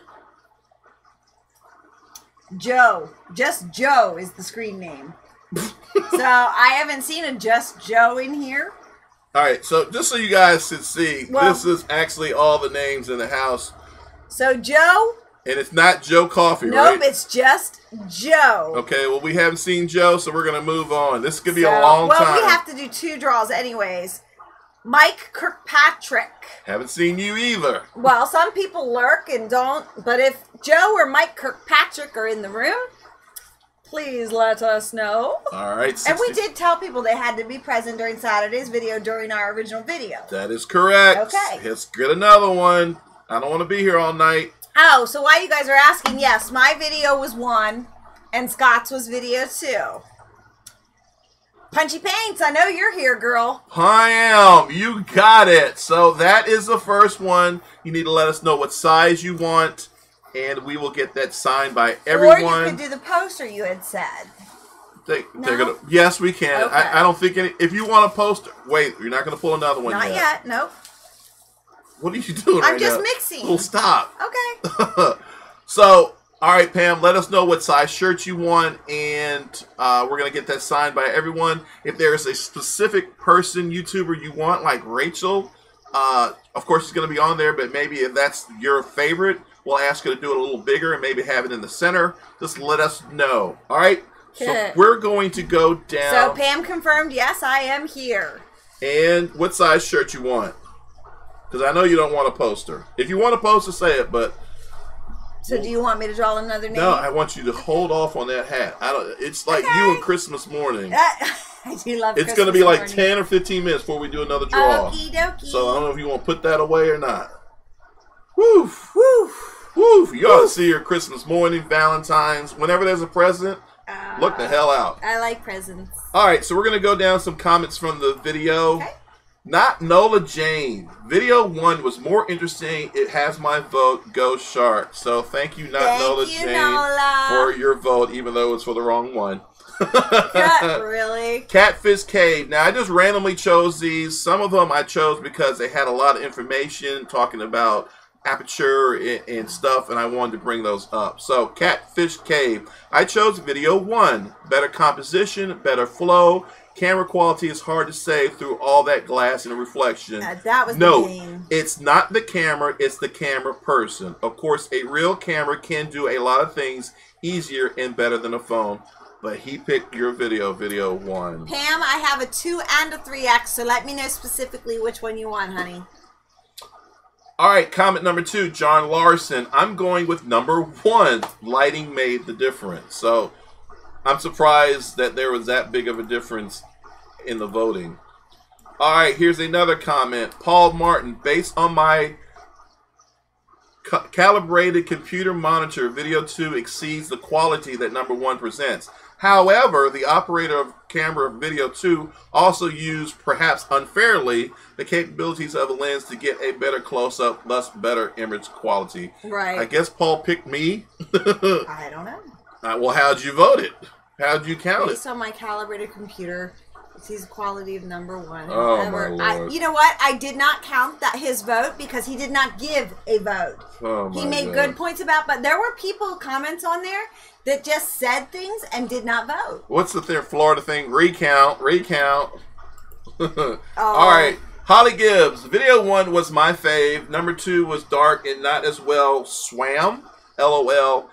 Joe. Just Joe is the screen name. So I haven't seen a Just Joe in here. All right, so just so you guys can see, this is actually all the names in the house. So Joe. And it's not Joe Coffee, right? Nope, it's just Joe. Okay, well, we haven't seen Joe, so we're going to move on. This could be a long time. Well, we have to do 2 draws anyways. Mike Kirkpatrick. Haven't seen you either. Well, some people lurk and don't, but if Joe or Mike Kirkpatrick are in the room, please let us know. All right. And we did tell people they had to be present during Saturday's video during our original video. That is correct. Okay. Let's get another one. I don't want to be here all night. Oh, so while you guys are asking, yes, my video was 1 and Scott's was video 2. Punchy Paints, I know you're here, girl. I am. You got it. So that is the first one. You need to let us know what size you want, and we will get that signed by everyone. Or you could do the poster you had said. Yes, we can. Okay. I don't think any. If you want a poster, wait. You're not going to pull another one Not yet. Nope. What are you doing? I'm just mixing. Well, stop. Okay. So, all right, Pam. Let us know what size shirt you want, and we're going to get that signed by everyone. If there is a specific person, YouTuber you want, like Rachel, of course she's going to be on there. But maybe if that's your favorite, we'll ask her to do it a little bigger and maybe have it in the center. Just let us know. All right. So we're going to go down. So Pam confirmed, yes, I am here. And what size shirt you want? Because I know you don't want a poster. If you want a poster, say it. But so do you want me to draw another name? No, I want you to hold off on that hat. I don't. It's like you on Christmas morning. I do love. It's going to be like 10 or 15 minutes before we do another draw. Okie dokie. So I don't know if you want to put that away or not. Woo, woo, woo! You ought to see your Christmas morning, Valentine's, whenever there's a present. Look the hell out. I like presents. All right, so we're going to go down some comments from the video. Okay. Not Nola Jane. Video 1 was more interesting. It has my vote. Go Shark. So thank you, Nola Jane, for your vote, even though it's for the wrong one. Really? Catfish Cave. Now, I just randomly chose these. Some of them I chose because they had a lot of information talking about aperture and stuff, and I wanted to bring those up. So Catfish Cave, I chose video 1. Better composition, better flow, camera quality is hard to say through all that glass and reflection. That was no, the game. It's not the camera, it's the camera person. Of course, a real camera can do a lot of things easier and better than a phone, but he picked your video 1. Pam, I have a 2 and a 3X, so let me know specifically which one you want, honey. All right, comment number 2, John Larson. I'm going with number 1. Lighting made the difference. So I'm surprised that there was that big of a difference in the voting. All right, here's another comment. Paul Martin, based on my calibrated computer monitor, video 2 exceeds the quality that number 1 presents. However, the operator of camera video 2 also used, perhaps unfairly, the capabilities of the lens to get a better close-up, thus better image quality. Right. I guess Paul picked me. I don't know. Well, how'd you vote it? How'd you count it? Based on my calibrated computer, it sees quality of number 1. Oh, However, my Lord. you know what? I did not count his vote because he did not give a vote. Oh, my He made God. good points about, but there were comments on there that just said things and did not vote. What's the Florida thing? Recount. All right. Holly Gibbs. Video 1 was my fave. Number 2 was dark and not as well swam. LOL.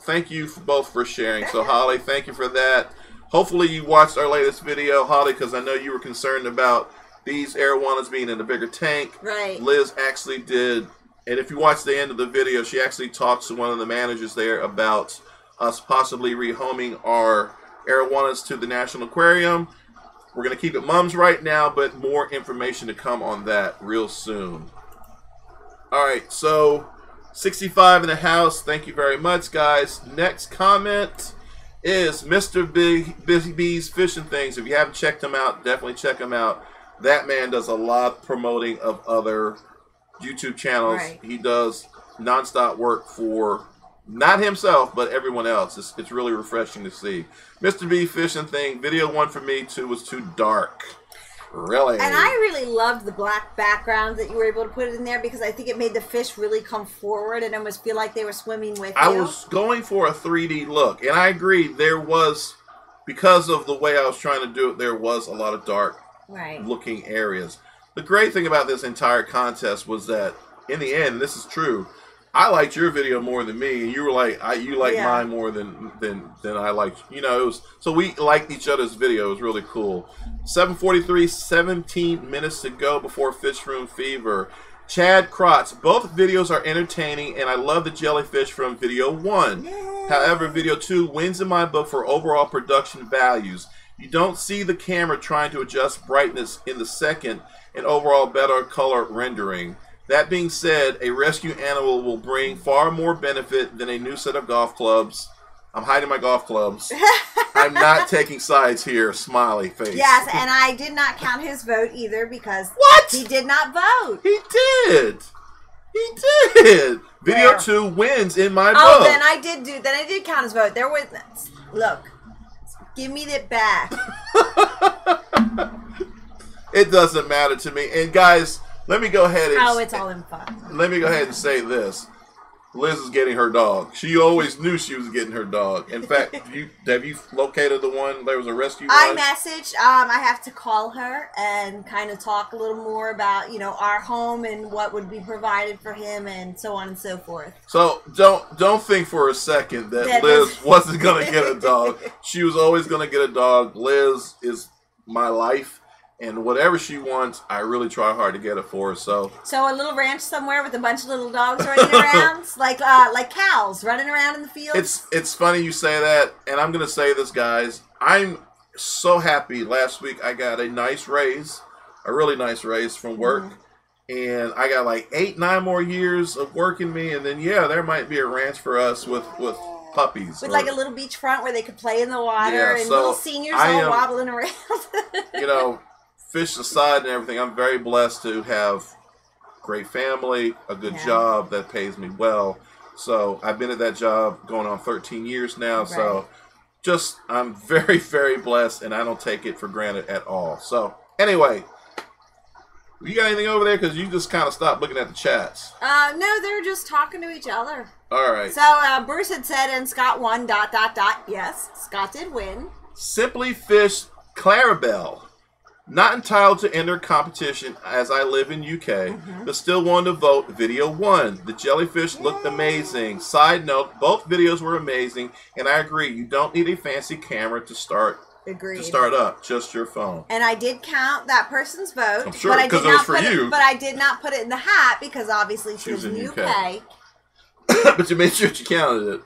Thank you both for sharing. So, Holly, thank you for that. Hopefully you watched our latest video, Holly, because I know you were concerned about these arowanas being in a bigger tank. Right. Liz actually did. And if you watch the end of the video, she actually talks to one of the managers there about us possibly rehoming our arowanas to the National Aquarium. We're going to keep it mums right now, but more information to come on that real soon. All right, so 65 in the house. Thank you very much, guys. Next comment is Mr. Busy Bees Fishing Things. If you haven't checked him out, definitely check him out. That man does a lot of promoting of other YouTube channels. Right. He does nonstop work for not himself, but everyone else. It's really refreshing to see. Mr. B Fishing Thing, video 1 for me, 2 was too dark. Really? And I really loved the black background that you were able to put in there because I think it made the fish really come forward and almost feel like they were swimming with you. I was going for a 3D look, and I agree there was, because of the way I was trying to do it, there was a lot of dark looking areas. The great thing about this entire contest was that, in the end, and this is true, I liked your video more than me, and you were like, you liked mine more than I liked. You know, it was, so we liked each other's video. It was really cool. 7:43, 17 minutes to go before Fish Room Fever. Chad Krotz, both videos are entertaining, and I love the jellyfish from video 1. Yay. However, video 2 wins in my book for overall production values. You don't see the camera trying to adjust brightness in the second and overall better color rendering. That being said, a rescue animal will bring far more benefit than a new set of golf clubs. I'm hiding my golf clubs. I'm not taking sides here. Smiley face. Yes, and I did not count his vote either because What? he did not vote. He did. He did. Video Where? 2 wins in my Oh, book. then I did count his vote. There was, look, give me that back. It doesn't matter to me. And guys, let me go ahead and Oh, it's all in fun. let me go ahead and say this. Liz is getting her dog. She always knew she was getting her dog. In fact, have you located the one? There was a rescue I one? messaged. I have to call her and kind of talk a little more about, our home and what would be provided for him and so on and so forth. So don't think for a second that Liz wasn't gonna get a dog. She was always gonna get a dog. Liz is my life. And whatever she wants, I really try hard to get it for her. So a little ranch somewhere with a bunch of little dogs running around, like cows running around in the fields. It's funny you say that, and I'm gonna say this, guys. I'm so happy. Last week I got a nice raise, a really nice raise from work, and I got like 8-9 more years of work in me, and then there might be a ranch for us with puppies. With like a little beachfront where they could play in the water and so little seniors all wobbling around. Fish aside and everything, I'm very blessed to have great family, a good job that pays me well. So I've been at that job going on 13 years now. Right. So I'm very, very blessed, and I don't take it for granted at all. So anyway, you got anything over there? Because you just kind of stopped looking at the chats. No, they're just talking to each other. All right. So Bruce had said, and Scott won, ... Yes, Scott did win. Simply Fish Clarabelle. Not entitled to enter competition as I live in UK, but still wanted to vote. Video 1. The jellyfish looked amazing. Side note, both videos were amazing, and I agree. You don't need a fancy camera to start up. Just your phone. And I did count that person's vote. I'm sure, because it was for you. But I did not put it in the hat because obviously she was in the UK. But you made sure you counted it.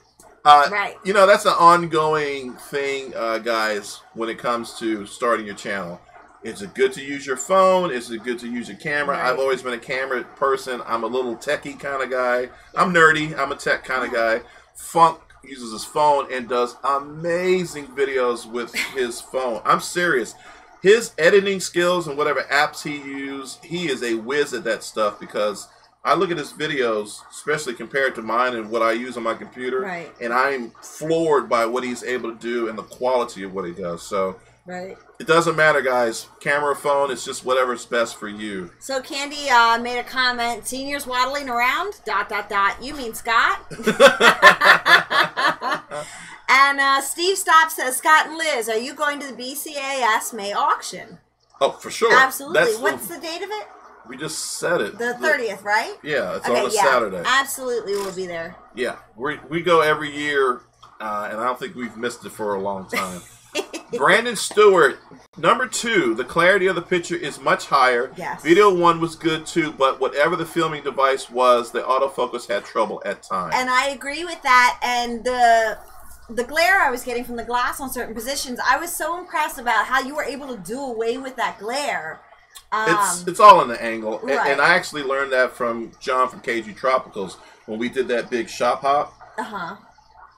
Right. That's an ongoing thing, guys, when it comes to starting your channel. Is it good to use your phone? Is it good to use your camera? Right. I've always been a camera person. I'm a little techie kind of guy. I'm nerdy. I'm a tech kind of guy. Funk uses his phone and does amazing videos with his phone. I'm serious. His editing skills and whatever apps he uses, he is a whiz at that stuff, because I look at his videos, especially compared to mine and what I use on my computer, and I'm floored by what he's able to do and the quality of what he does. So it doesn't matter, guys. Camera, phone, it's just whatever's best for you. So Candy made a comment, seniors waddling around, ... You mean Scott? And Steve Stop says, Scott and Liz, are you going to the BCAS May auction? Oh, for sure. Absolutely. What's the date of it? We just said it. The 30th, right? Yeah, it's on a Saturday. Absolutely, we'll be there. Yeah, we go every year, and I don't think we've missed it for a long time. Brandon Stewart, number 2. The clarity of the picture is much higher. Yes. Video 1 was good too, but whatever the filming device was, the autofocus had trouble at times. And I agree with that. And the glare I was getting from the glass on certain positions, I was so impressed about how you were able to do away with that glare. It's all in the angle, and I actually learned that from John from KG Tropicals when we did that big shop hop.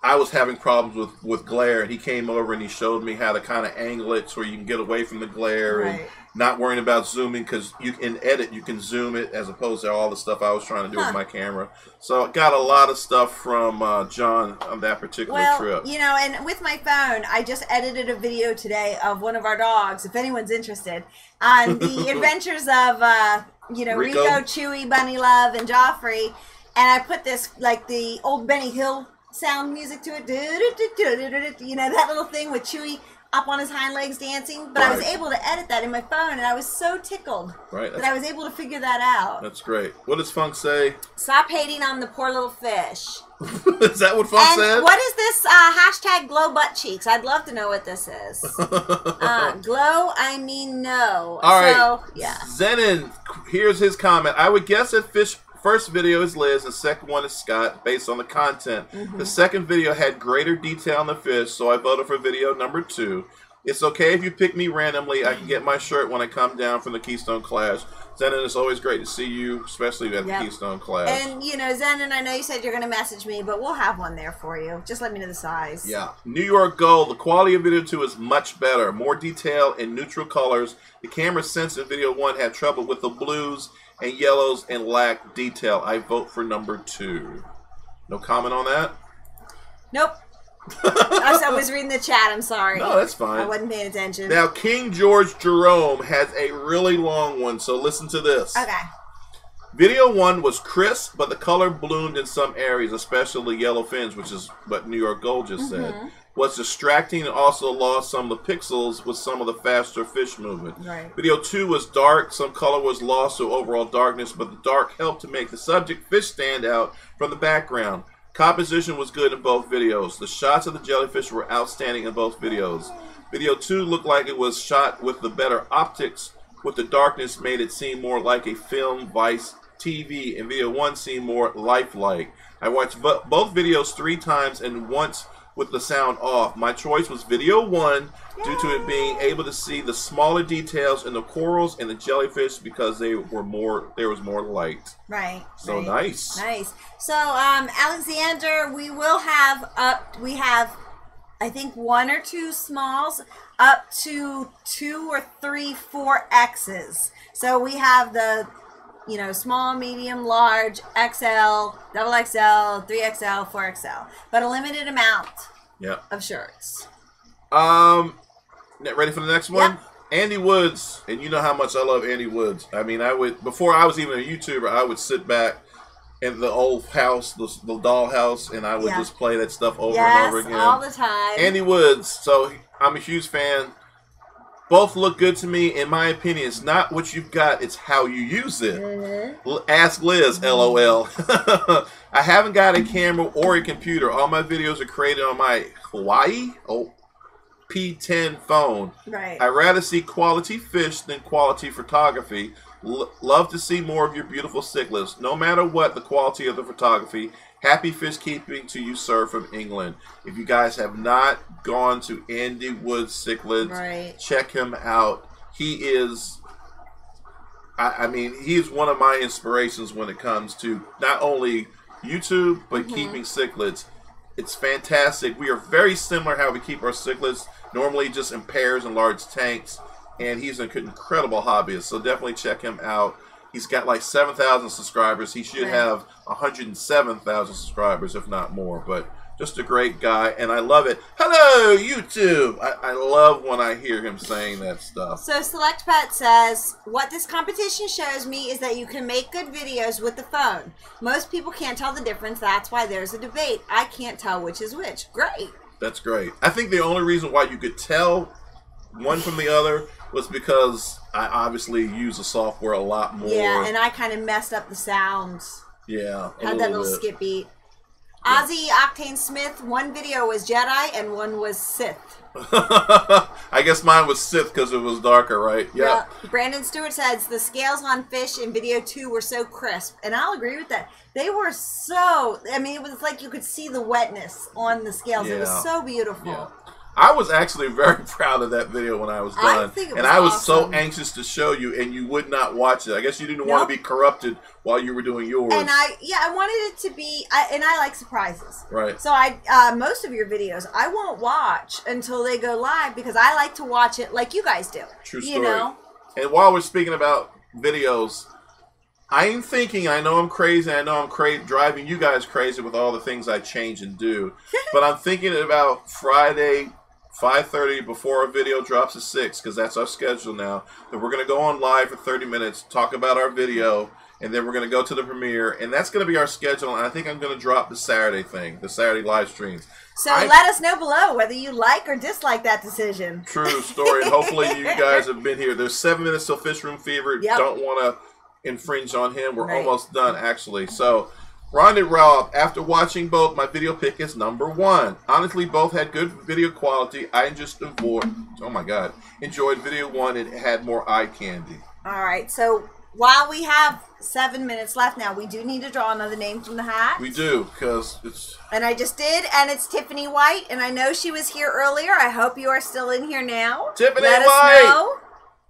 I was having problems with glare, and he came over and he showed me how to kind of angle it so you can get away from the glare and not worrying about zooming, because you can edit, you can zoom it, as opposed to all the stuff I was trying to do with my camera. So I got a lot of stuff from John on that particular trip. And with my phone, I just edited a video today of one of our dogs, if anyone's interested, on the adventures of, Rico, Chewy, Bunny Love, and Joffrey. And I put this, like the old Benny Hill sound music to it, that little thing with Chewy up on his hind legs dancing, but I was able to edit that in my phone, and I was so tickled that I was able to figure that out. That's great. What does Funk say? Stop hating on the poor little fish. Is that what Funk said? What is this hashtag glow butt cheeks? I'd love to know what this is. Glow, I mean no. All right. So, yeah. Zenon, here's his comment. I would guess that fish first video is Liz, and second one is Scott, based on the content. The second video had greater detail on the fish, so I voted for video number 2. It's okay if you pick me randomly. I can get my shirt when I come down from the Keystone Clash. Zenon, it's always great to see you, especially at the Keystone Clash. And, you know, Zenon, I know you said you're going to message me, but we'll have one there for you. Just let me know the size. Yeah. New York Gold. The quality of video 2 is much better. More detail in neutral colors. The camera sense in video 1 had trouble with the blues and yellows and lacked detail. I vote for number 2. No comment on that? Nope. I was reading the chat. I'm sorry. No, that's fine. I wasn't paying attention. Now, King George Jerome has a really long one, so listen to this. Okay. Video 1 was crisp, but the color bloomed in some areas, especially the yellow fins, which is what New York Gold just said. Was distracting and also lost some of the pixels with some of the faster fish movement. Right. Video 2 was dark. Some color was lost to overall darkness, but the dark helped to make the subject fish stand out from the background. Composition was good in both videos. The shots of the jellyfish were outstanding in both videos. Video 2 looked like it was shot with the better optics, with the darkness made it seem more like a film Vice TV, and video 1 seemed more lifelike. I watched both videos 3 times and once with the sound off. My choice was video 1 due to it being able to see the smaller details in the corals and the jellyfish because there was more light. Right. So nice. Nice. So Alexander, we have I think 1 or 2 smalls up to 2 or 3 4X's. So we have the small, medium, large, XL, double XL, 3XL, 4XL, but a limited amount of shirts. Ready for the next one? Yep. Andy Woods, and you know how much I love Andy Woods. I mean, before I was even a YouTuber, I would sit back in the old house, the doll house, and I would just play that stuff over and over again. All the time. Andy Woods, so I'm a huge fan. Both look good to me. In my opinion, it's not what you've got, it's how you use it. Ask Liz, LOL. I haven't got a camera or a computer. All my videos are created on my Hawaii P10 phone. Right. I rather see quality fish than quality photography. Love to see more of your beautiful cichlids. No matter what the quality of the photography, happy fish keeping to you, sir, from England. If you guys have not gone to Andy Woods Cichlids, check him out. He is, I mean, he is one of my inspirations when it comes to not only YouTube, but keeping cichlids. It's fantastic. We are very similar how we keep our cichlids, normally just in pairs and large tanks. And he's an incredible hobbyist, so definitely check him out. He's got like 7,000 subscribers. He should have 107,000 subscribers, if not more. But just a great guy, and I love it. Hello, YouTube! I love when I hear him saying that stuff. So Select Pet says, what this competition shows me is that you can make good videos with the phone. Most people can't tell the difference. That's why there's a debate. I can't tell which is which. Great. That's great. I think the only reason why you could tell one from the other was because I obviously use the software a lot more. Yeah, and I kind of messed up the sounds. Yeah, had that little skip beat. Ozzy Octane Smith, one video was Jedi and one was Sith. I guess mine was Sith because it was darker, right? Yeah. Brandon Stewart says the scales on fish in video 2 were so crisp, and I'll agree with that. They were so, I mean, it was like you could see the wetness on the scales. It was so beautiful. Yeah. I was actually very proud of that video when I was done. I was so anxious to show you, and you would not watch it. I guess you didn't want to be corrupted while you were doing yours. And I wanted it to be, and I like surprises. Right. So most of your videos, I won't watch until they go live because I like to watch it like you guys do. True story. You know? And while we're speaking about videos, I'm thinking, I know I'm crazy, I know I'm driving you guys crazy with all the things I change and do, but I'm thinking about Friday, 5:30 before our video drops at 6, because that's our schedule now. That we're going to go on live for 30 minutes, talk about our video, and then we're going to go to the premiere, and that's going to be our schedule. And I think I'm going to drop the Saturday thing, the Saturday live streams. So let us know below whether you like or dislike that decision. True story. Hopefully you guys have been here. There's 7 minutes till Fish Room Fever. Don't want to infringe on him. We're almost done, actually. So, Rondit Rob, after watching both, my video pick is number 1. Honestly, both had good video quality. I just enjoyed video 1. It had more eye candy. All right. So while we have 7 minutes left. Now, we do need to draw another name from the hat. We do, because it's... And I just did, and it's Tiffany White, and I know she was here earlier. I hope you are still in here now. Tiffany Let White! us know.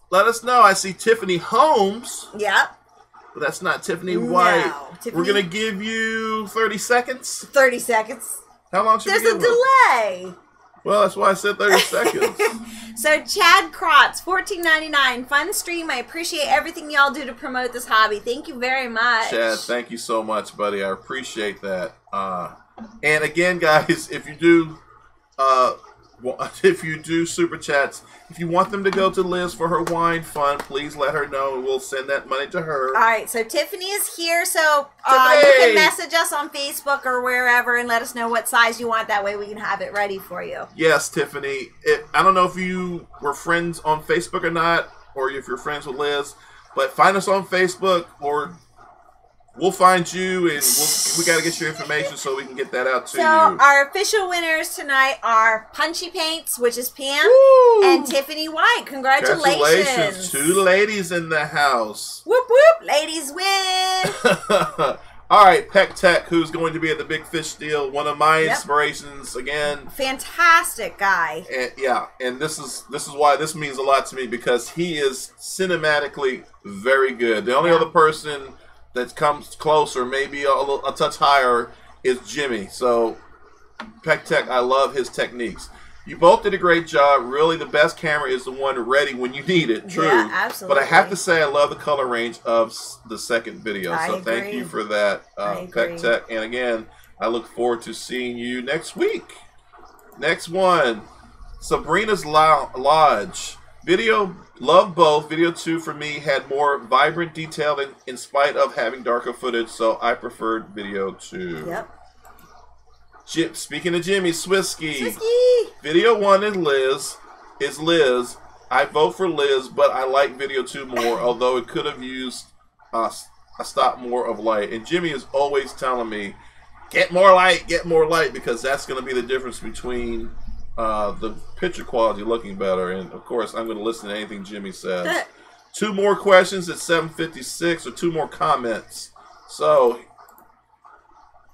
Let us know. I see Tiffany Holmes. Yep. But that's not Tiffany White. No. Tiffany... We're going to give you 30 seconds. 30 seconds. How long should we give There's a delay. Well, that's why I said 30 seconds. So, Chad Krotz, $14.99. Fun stream. I appreciate everything y'all do to promote this hobby. Thank you very much. Chad, thank you so much, buddy. I appreciate that. And again, guys, if you do super chats, if you want them to go to Liz for her wine fund, please let her know and we'll send that money to her. All right, so Tiffany is here, so you can message us on Facebook or wherever and let us know what size you want. That way we can have it ready for you. Yes, Tiffany. I don't know if you were friends on Facebook or not, or if you're friends with Liz, but find us on Facebook or we'll find you, and we got to get your information so we can get that out to you. So our official winners tonight are Punchy Paints, which is Pam, and Tiffany White. Congratulations. 2 ladies in the house. Whoop, whoop. Ladies win. All right, Peck Tech, who's going to be at the Big Fish Deal, one of my inspirations again. Fantastic guy. And this is why this means a lot to me, because he is cinematically very good. The only other person that comes closer, maybe a touch higher, is Jimmy. So, Peck Tech, I love his techniques. You both did a great job. Really, the best camera is the one ready when you need it. True. Yeah, absolutely. But I have to say, I love the color range of the second video. I so agree. thank you for that, Peck Tech. And again, I look forward to seeing you next week. Next one, Sabrina's Lodge. Video, love both. Video 2 for me had more vibrant detail in spite of having darker footage, so I preferred video 2. Yep. Speaking of Jimmy, Swisky. Video 1 is Liz. I vote for Liz, but I like video 2 more, although it could have used a stop more of light. And Jimmy is always telling me, get more light, because that's going to be the difference between the picture quality looking better. And of course, I'm going to listen to anything Jimmy says. 2 more questions at 7:56, or 2 more comments. So,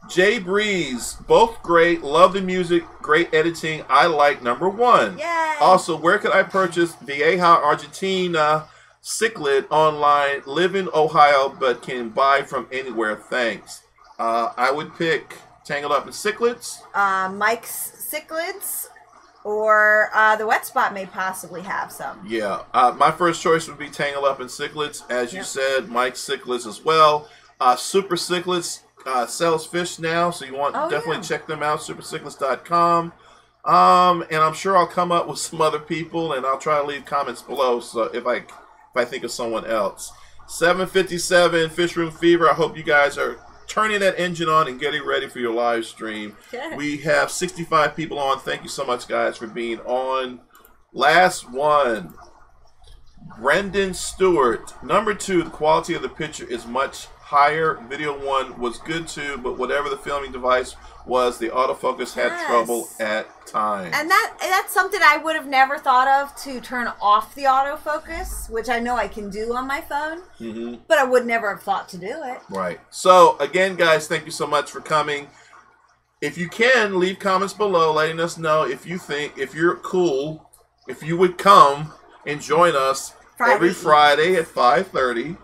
Jay Breeze, both great. Love the music. Great editing. I like number 1. Yay. Also, where could I purchase Vieja Argentina cichlid online? Live in Ohio, but can buy from anywhere. Thanks. I would pick Tangled Up in Cichlids. Mike's Cichlids. Or the Wet Spot may possibly have some. Yeah. My first choice would be Tangled Up in Cichlids. As you said, Mike's Cichlids as well. Super Cichlids sells fish now, so you want to definitely check them out, supercichlids.com. And I'm sure I'll come up with some other people, and I'll try to leave comments below so if I think of someone else. 7:57 Fish Room Fever. I hope you guys are turning that engine on and getting ready for your live stream. We have 65 people on. Thank you so much, guys, for being on. Last one. Brendan Stewart. Number 2, the quality of the picture is much higher. Video 1 was good too, but whatever the filming device was, the autofocus had trouble at times. And that's something I would have never thought of, to turn off the autofocus, which I know I can do on my phone, but I would never have thought to do it. Right. So, again, guys, thank you so much for coming. If you can, leave comments below letting us know if you're cool, if you would come and join us every Friday at 5:30.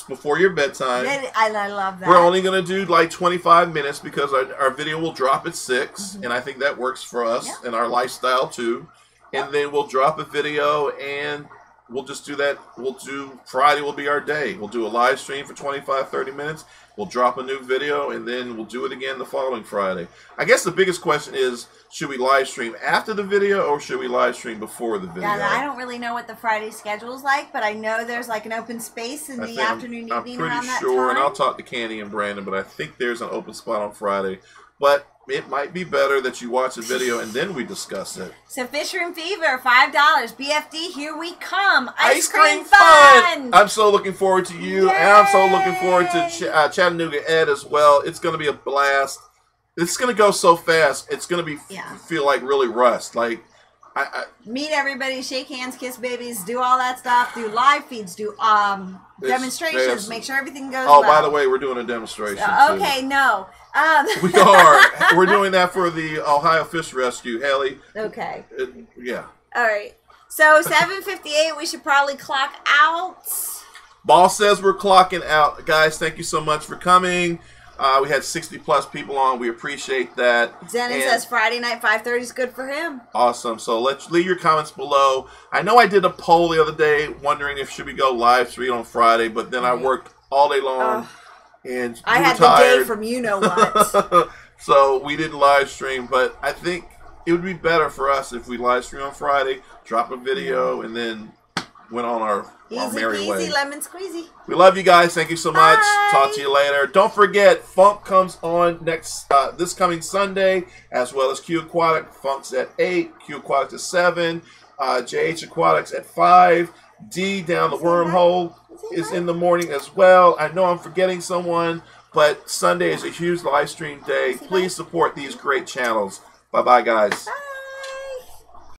Before your bedtime. I love that. We're only going to do like 25 minutes because our video will drop at 6, and I think that works for us and our lifestyle too. And then we'll drop a video, and we'll just do that. Friday will be our day. We'll do a live stream for 25-30 minutes. We'll drop a new video, and then we'll do it again the following Friday. I guess the biggest question is, should we live stream after the video or should we live stream before the video? Yeah, I don't really know what the Friday schedule is like, but I know there's like an open space in the afternoon, evening around that time. I'm pretty sure, and I'll talk to Candy and Brandon, but I think there's an open spot on Friday. But it might be better that you watch the video and then we discuss it. So Fish Room Fever, $5. BFD, here we come. Ice cream fun! I'm so looking forward to you, and I'm so looking forward to Chattanooga Ed as well. It's going to be a blast. It's going to go so fast. It's going to be feel like really rushed. Like, Meet everybody, shake hands, kiss babies, do all that stuff, do live feeds, do demonstrations, make sure everything goes well. Oh, by the way, we're doing a demonstration okay, too. No. We are. We're doing that for the Ohio Fish Rescue, Haley. Okay. Yeah. All right. So 7:58, we should probably clock out. Boss says we're clocking out. Guys, thank you so much for coming. We had 60+ people on. We appreciate that. Zenon says Friday night 5:30 is good for him. Awesome. So let's leave your comments below. I know I did a poll the other day wondering if should we go live stream on Friday, but then I worked all day long and I had tired. the day from you know what. So we didn't live stream, but I think it would be better for us if we live stream on Friday, drop a video, and then went on our merry way. Easy peasy, lemon squeezy. We love you guys. Thank you so much. Bye. Talk to you later. Don't forget, Funk comes on this coming Sunday, as well as Q Aquatic. Funk's at 8, Q Aquatics at 7, JH Aquatics at 5. D down the wormhole is in the morning as well. I know I'm forgetting someone, but Sunday is a huge live stream day. Please support these great channels. Bye-bye, guys. Bye.